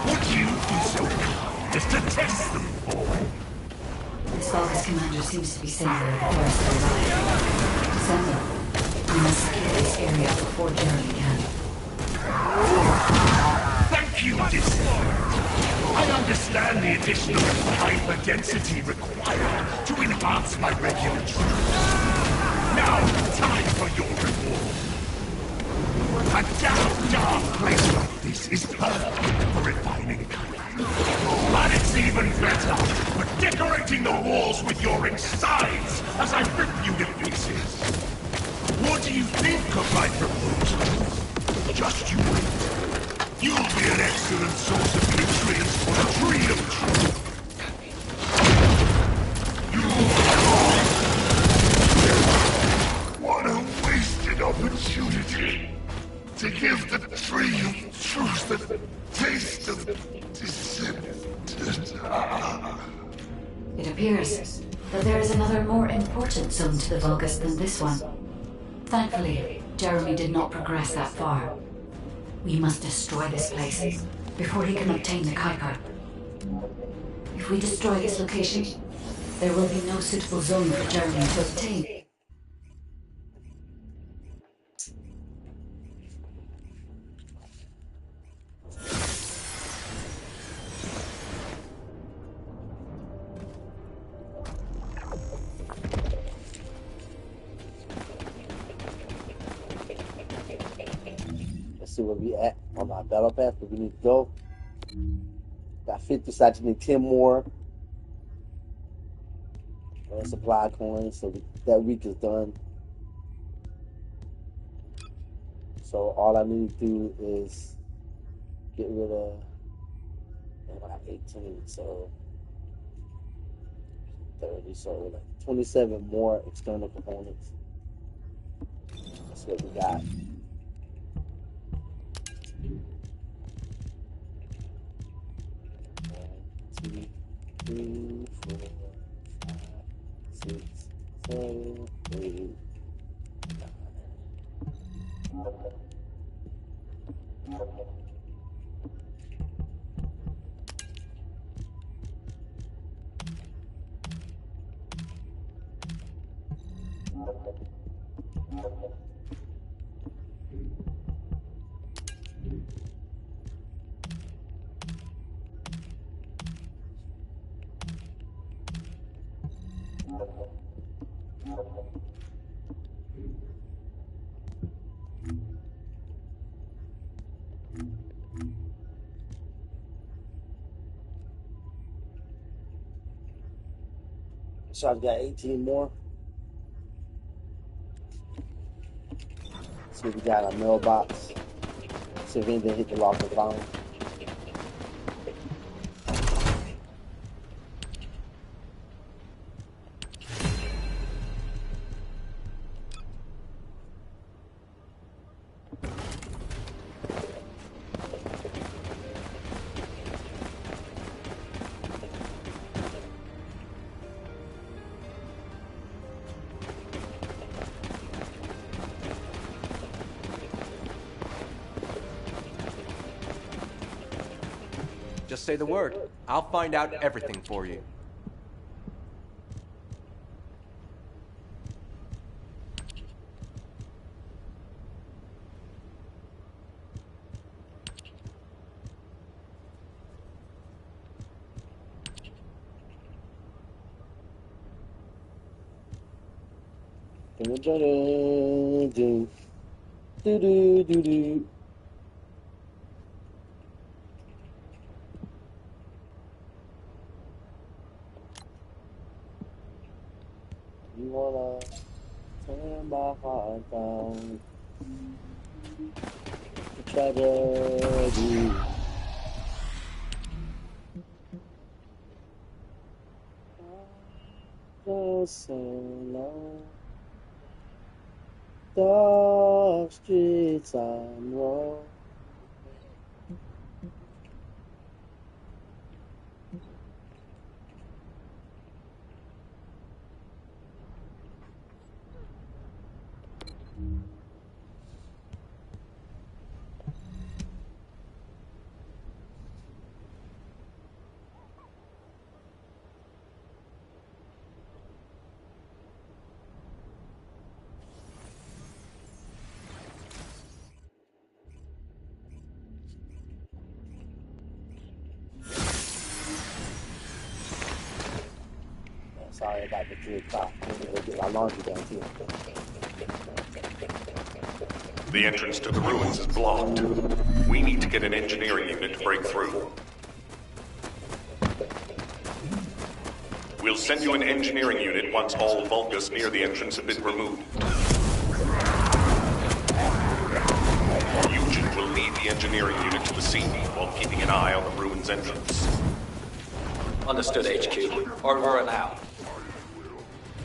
Would you be so kind as to test them for me? This Vulgus commander seems to be similar to the first to arrive. Descendant, we must secure this area before Jeremy can. Thank you, Descendant. I understand the additional hyper-density required to enhance my regular troops. Now, time for your reward. A dark place like this is perfect for refining color. But it's even better for decorating the walls with your insides as I rip you to pieces. What do you think of my proposal? Just you wait. You'll be an excellent source of nutrients for the tree of truth. What a wasted opportunity to give the tree of truth the taste of Descendant. It appears that there is another more important zone to the Vulgus than this one. Thankfully, Jeremy did not progress that far. We must destroy this place before he can obtain the Kuiper. If we destroy this location, there will be no suitable zone for Jeremy to obtain. see where we at on our battle pass, but we need to go. Got 50, so I just need 10 more supply coins, so that week is done. So all I need to do is get rid of, and I got 18, so 30, so like 27 more external components. That's what we got. One, 2, 3, 4, 5, 6, 7, 8, 9. So I've got 18 more. See if we got a mailbox. See if anything hit the lost and found. Just say the word. I'll find out everything for you. Do-do-do-do. You wanna turn my heart down? Tragedy. Oh, so long. Dark streets I'm wrong. Sorry about the 3 o'clock. I'm gonna go get my laundry done too. The entrance to the ruins is blocked. We need to get an engineering unit to break through. We'll send you an engineering unit once all Vulgus near the entrance have been removed. Eugen will lead the engineering unit to the scene while keeping an eye on the ruins entrance. Understood, HQ. Over and out.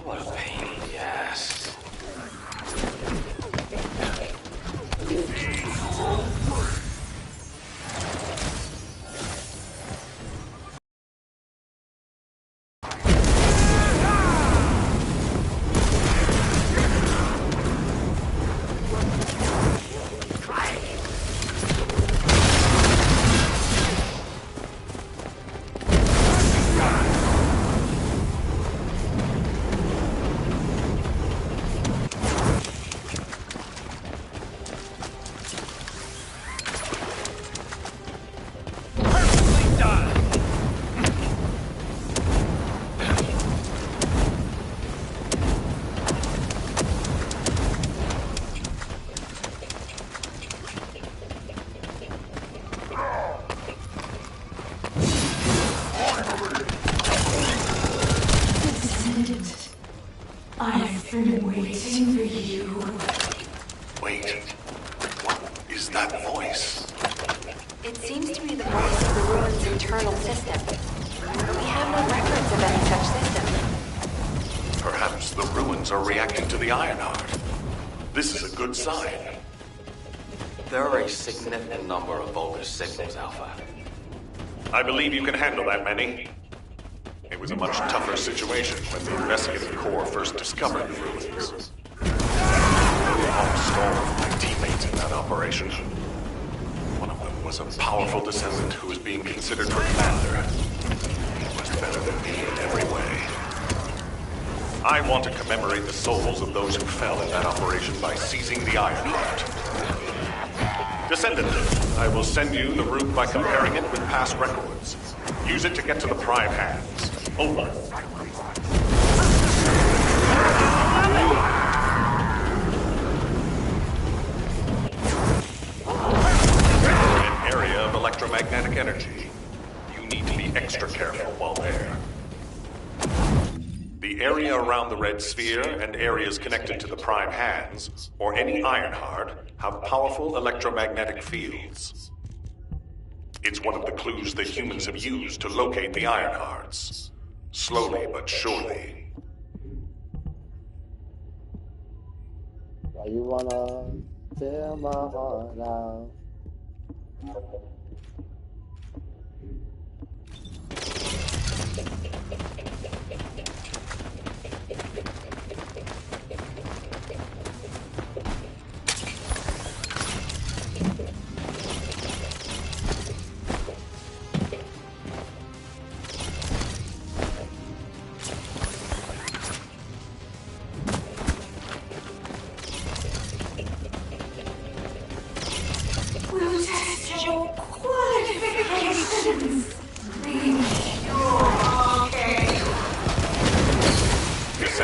What a pain in the ass. I've been waiting for you. Wait. What is that voice? It seems to be the voice of the ruins' internal system. But we have no records of any such system. Perhaps the ruins are reacting to the Ironheart. This is a good sign. There are a significant number of Vulgus signals, Alpha. I believe you can handle that many. It was a much tougher situation when the investigative corps first discovered the ruins. I helped stall my teammates in that operation. One of them was a powerful descendant who was being considered for commander. He was better than me in every way. I want to commemorate the souls of those who fell in that operation by seizing the Ironheart. Descendant, I will send you the route by comparing it with past records. Use it to get to the Prime Hands. Over. An area of electromagnetic energy. You need to be extra careful while there. The area around the Red Sphere and areas connected to the Prime Hands, or any Ironheart, have powerful electromagnetic fields. It's one of the clues that humans have used to locate the Ironhearts. Slowly but surely. Why you wanna tear my heart out?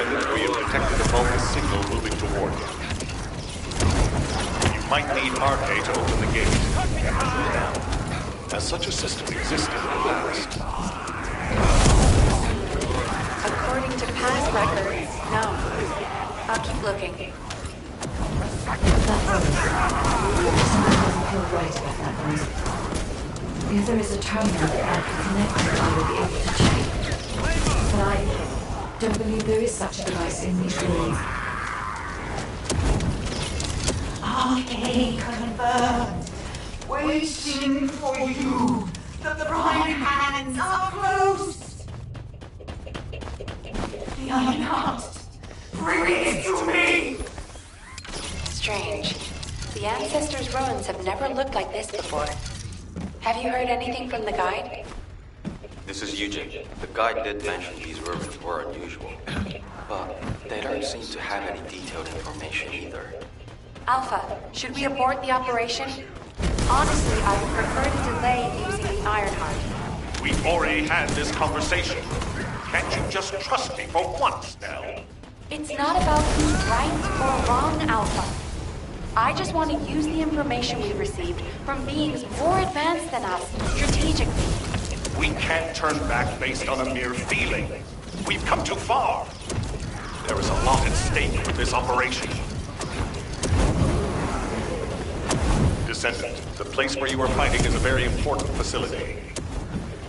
Descendant, we have detected a Vulcan signal moving toward you. You might need RK to open the gate. As such a system existed in the past. According to past records, no. I'll keep looking. That something doesn't feel right about that noise. If there is a terminal that I can connect to, I will be able to check. But I don't believe there is such a device in these ruins. Okay, confirmed. Waiting for you. The prime hands are close. They are not. Bring it to me. Strange. The Ancestors' ruins have never looked like this before. Have you heard anything from the guide? This is Eugene. The guide did mention these ruins were unusual, but they don't seem to have any detailed information either. Alpha, should we abort the operation? Honestly, I would prefer to delay using the Ironheart. We've already had this conversation. Can't you just trust me for once, Nell? It's not about who's right or wrong, Alpha. I just want to use the information we received from beings more advanced than us, strategically. We can't turn back based on a mere feeling. We've come too far. There is a lot at stake with this operation. Descendant, the place where you are fighting is a very important facility.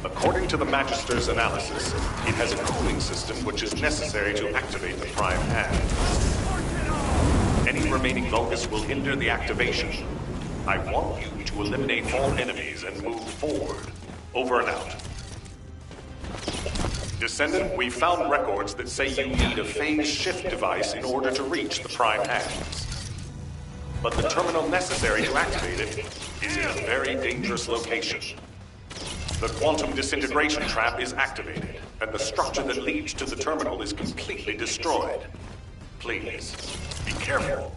According to the Magister's analysis, it has a cooling system which is necessary to activate the Prime Hand. Any remaining Vulgus will hinder the activation. I want you to eliminate all enemies and move forward. Over and out. Descendant, we found records that say you need a phase shift device in order to reach the Prime Hands. But the terminal necessary to activate it is in a very dangerous location. The quantum disintegration trap is activated, and the structure that leads to the terminal is completely destroyed. Please, be careful.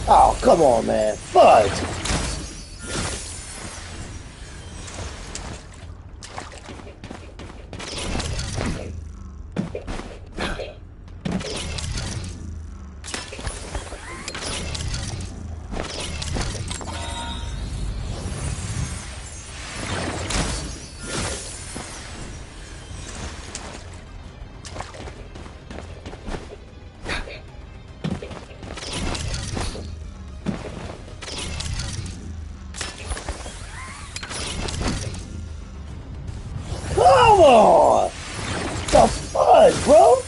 Oh, come on, man. Fudge! Come on! The fudge, bro!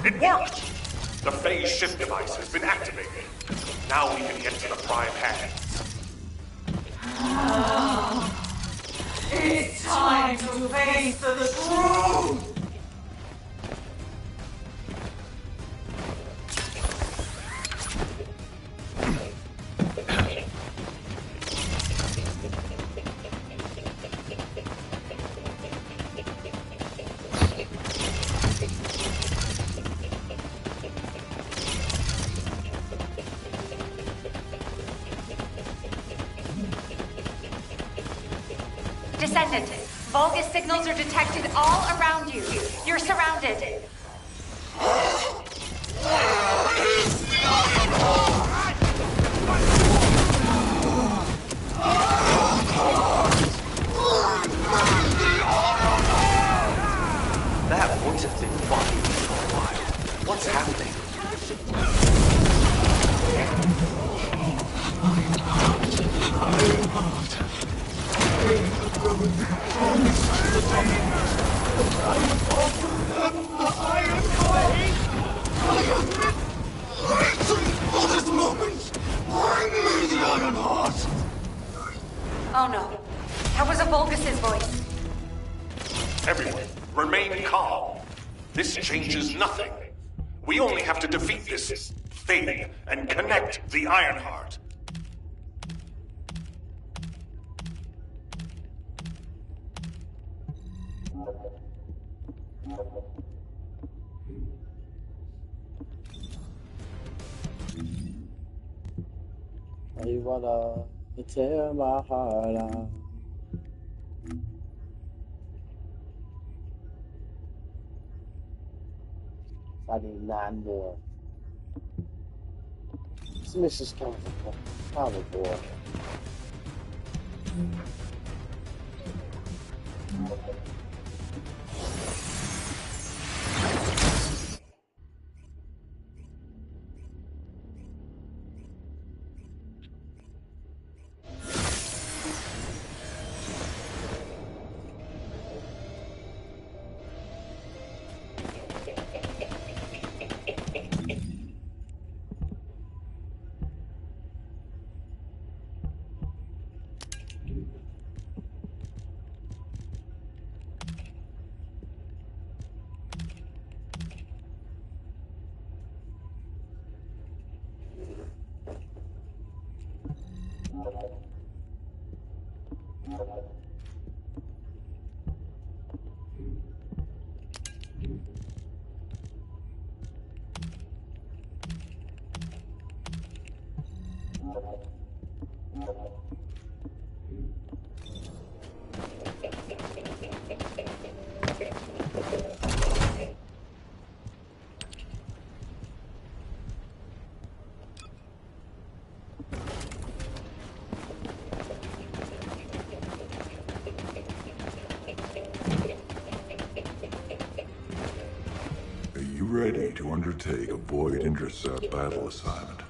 It worked! The phase shift device has been activated. Now we can get to the Prime Hands. It's time to face the truth! Descendant, Vulgus signals are detected all around you. You're surrounded. That voice has been bothering me for a while. What's happening? This moment, bring me the Iron Heart. Oh no. That was a Vulgus' voice. Everyone, remain calm. This changes nothing. We only have to defeat this thing and connect the Ironheart. You wanna tear my heart out? I need 9 more. This mission's coming boy. Ready to undertake a Void Intercept battle assignment.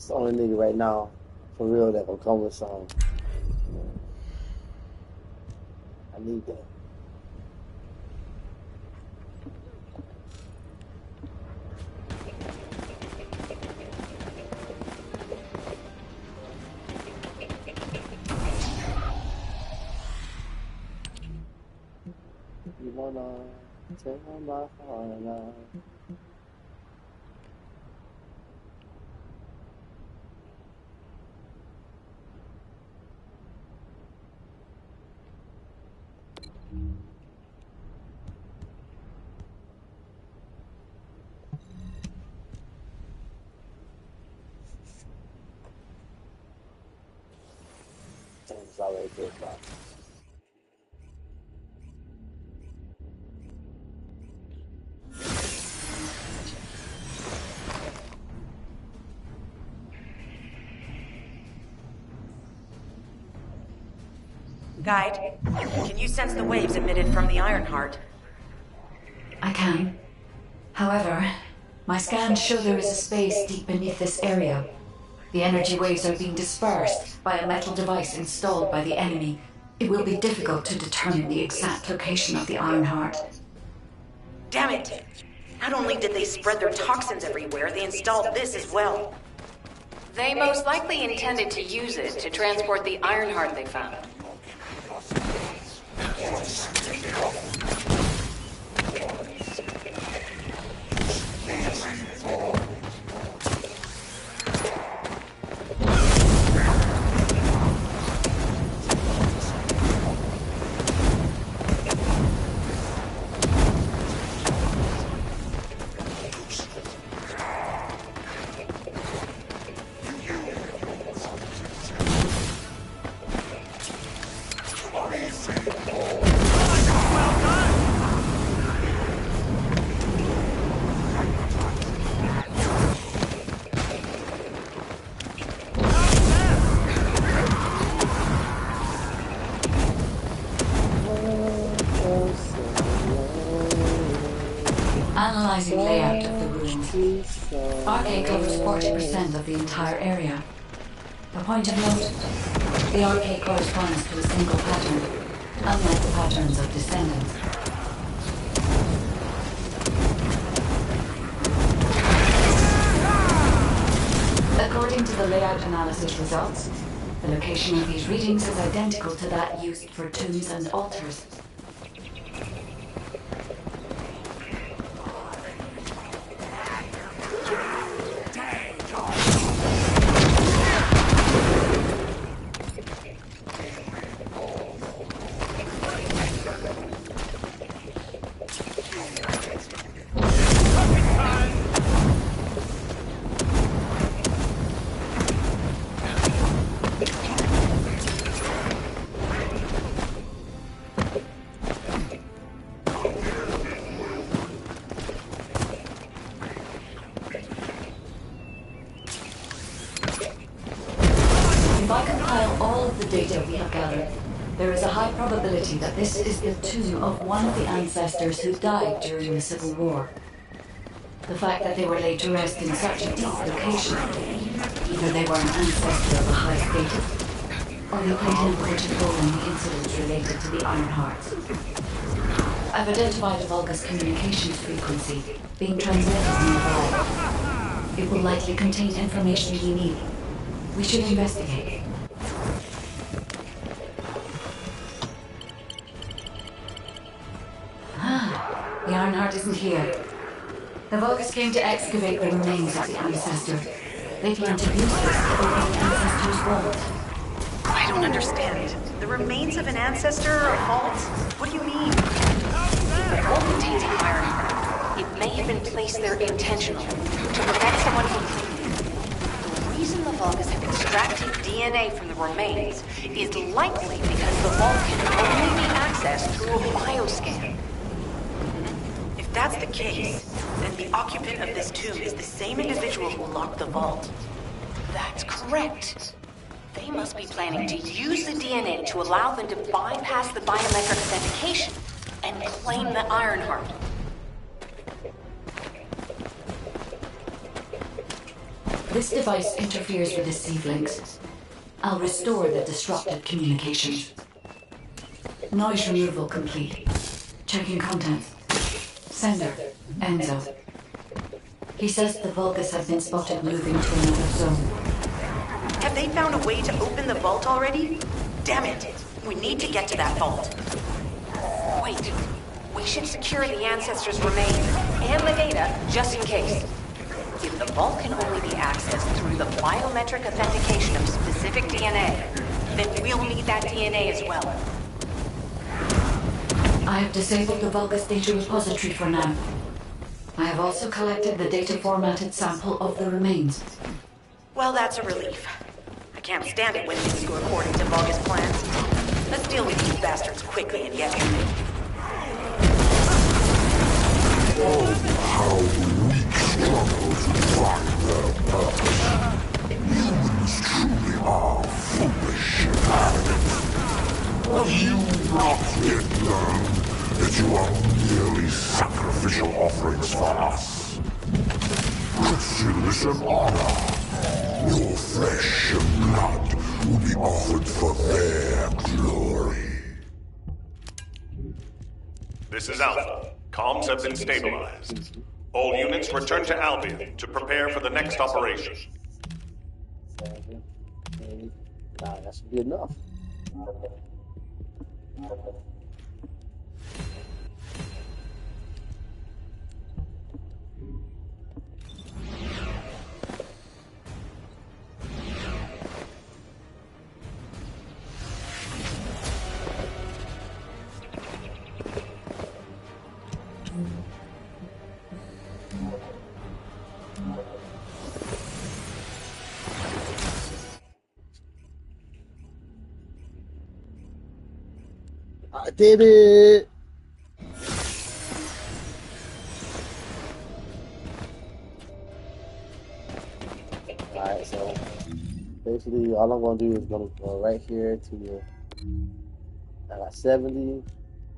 It's the only nigga right now, for real, that will come with something. I need that. You wanna tear my heart out? It's already good, bro. Guide, can you sense the waves emitted from the Ironheart? I can. However, my scans show there is a space deep beneath this area. The energy waves are being dispersed by a metal device installed by the enemy. It will be difficult to determine the exact location of the Ironheart. Damn it! Not only did they spread their toxins everywhere, they installed this as well. They most likely intended to use it to transport the Ironheart they found. Analyzing layout of the ruins. Arcade covers 40% of the entire area. A point of note, the arcade corresponds to a single pattern, unlike the patterns of Descendants. According to the layout analysis results, the location of these readings is identical to that used for tombs and altars. There is a high probability that this is the tomb of one of the ancestors who died during the Civil War. The fact that they were laid to rest in such a deep location, either they were an ancestor of a high status, or they played an important role in the incidents related to the Iron Hearts. I've identified a Vulgus communications frequency being transmitted nearby. It will likely contain information we need. We should investigate. The Ironheart isn't here. The Vulgus came to excavate the remains of the ancestor. They plan to use this to open the ancestor's vault. I don't understand. The remains of an ancestor or a vault? What do you mean? The vault contains an Ironheart. It may have been placed there intentionally to prevent someone from claiming it. The reason the Vulgus have extracted DNA from the remains is likely because the vault can only be accessed through a bioscan. If that's the case, then the occupant of this tomb is the same individual who locked the vault. That's correct. They must be planning to use the DNA to allow them to bypass the biometric authentication and claim the Ironheart. This device interferes with the Sieve links. I'll restore the disrupted communications. Noise removal complete. Checking contents. Sender, Enzo. He says the Vulgus have been spotted moving to another zone. Have they found a way to open the vault already? Damn it! We need to get to that vault. Wait. We should secure the ancestors' remains and the data just in case. If the vault can only be accessed through the biometric authentication of specific DNA, then we'll need that DNA as well. I have disabled the Vulgus data repository for now. I have also collected the data formatted sample of the remains. Well, that's a relief. I can't stand it when things go according to Vulgus plans. Let's deal with these bastards quickly and get moving. Oh, how weak struggle to track their purpose. Humans truly are foolish and arrogant. Have you not yet learned that you are merely sacrificial offerings for us? Credulous and honor, your flesh and blood will be offered for their glory. This is Alpha. Comms have been stabilized. All units return to Albion to prepare for the next operation. 7, 8, 9. That should be enough. I did it! Alright, so basically all I'm going to do is going to go right here to I got 70.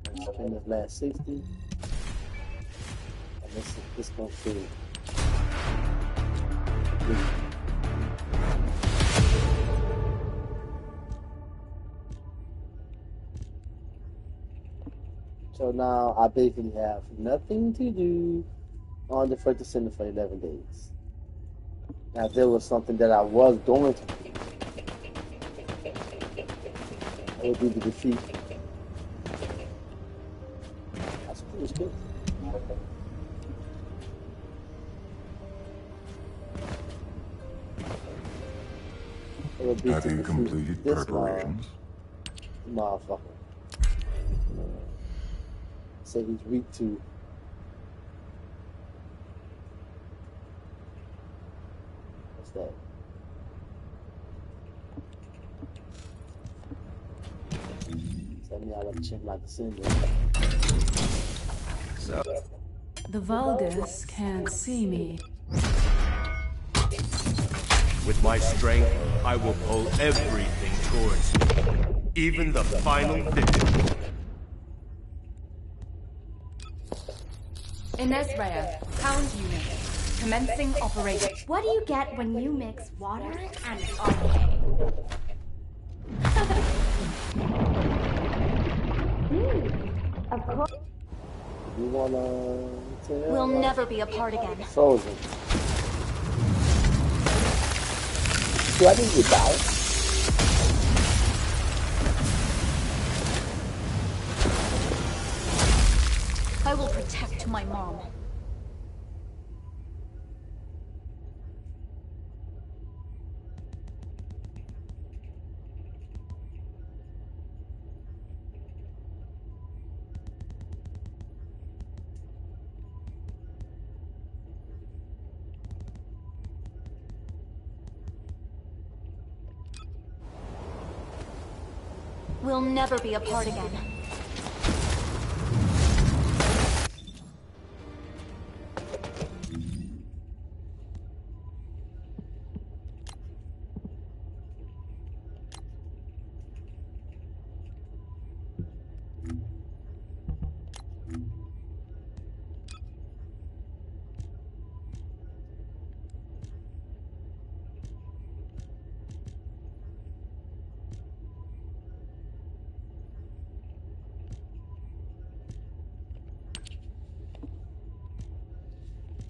Let's spend this last 60. And Let's go through. So now I basically have nothing to do on the first Descendant for 11 days. Now, if there was something that I was going to do, it would be to defeat. That's pretty good. It would be Have to you defeat completed this preparations? motherfucker. Say he's weak to. What's that? Tell me I want to check my Descendant. So the Vulgus can't see me. With my strength, I will pull everything towards me, even the final victim. Ines Rea, Hound Unit, commencing operation. What do you get when you mix water and RNA? Of course. You wanna tell? We'll never be apart again. Frozen. Do I need to die? I will protect my mom. We'll never be apart again.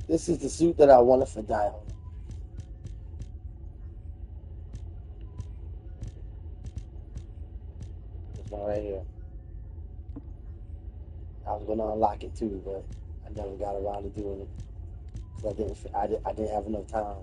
This is the suit that I wanted for Dial. This one right here. I was gonna unlock it too, but I never got around to doing it because I didn't have enough time.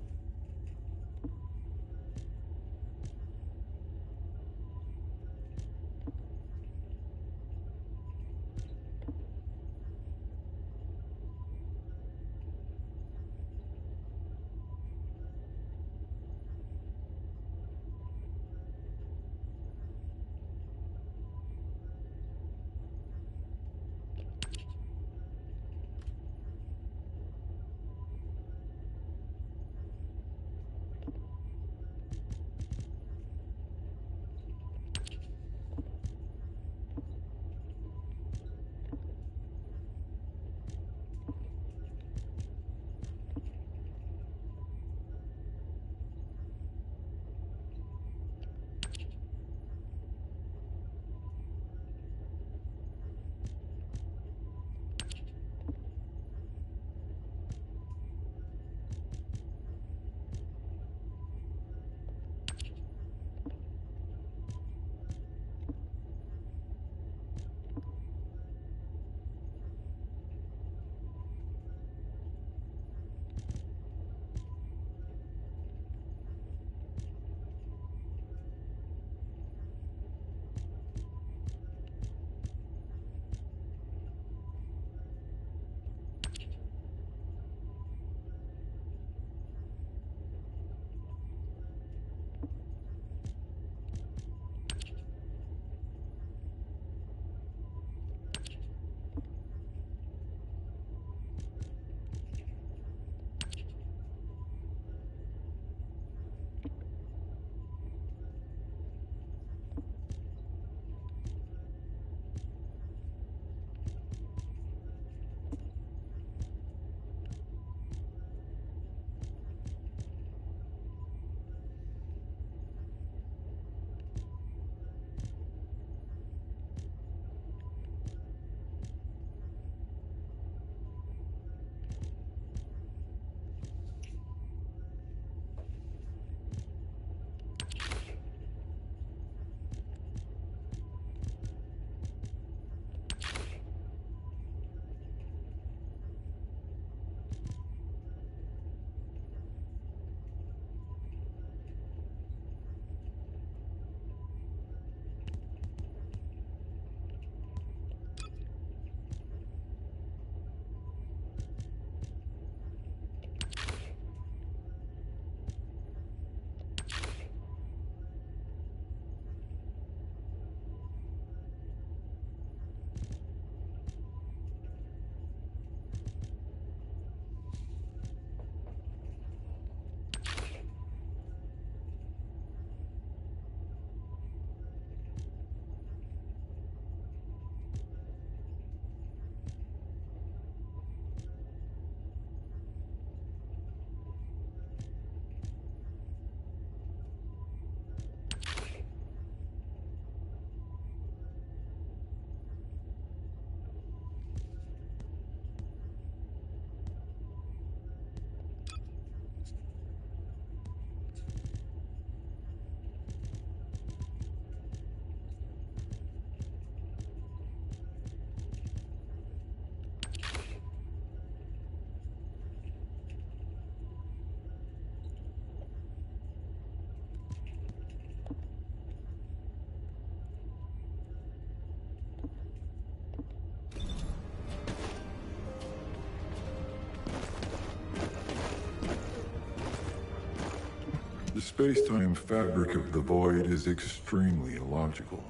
space-time fabric of the void is extremely illogical.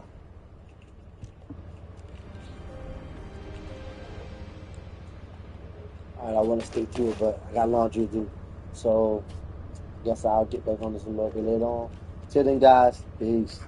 Alright, I want to stick to it, but I got laundry to do. So, guess I'll get back on this a little bit later on. Till then, guys, peace.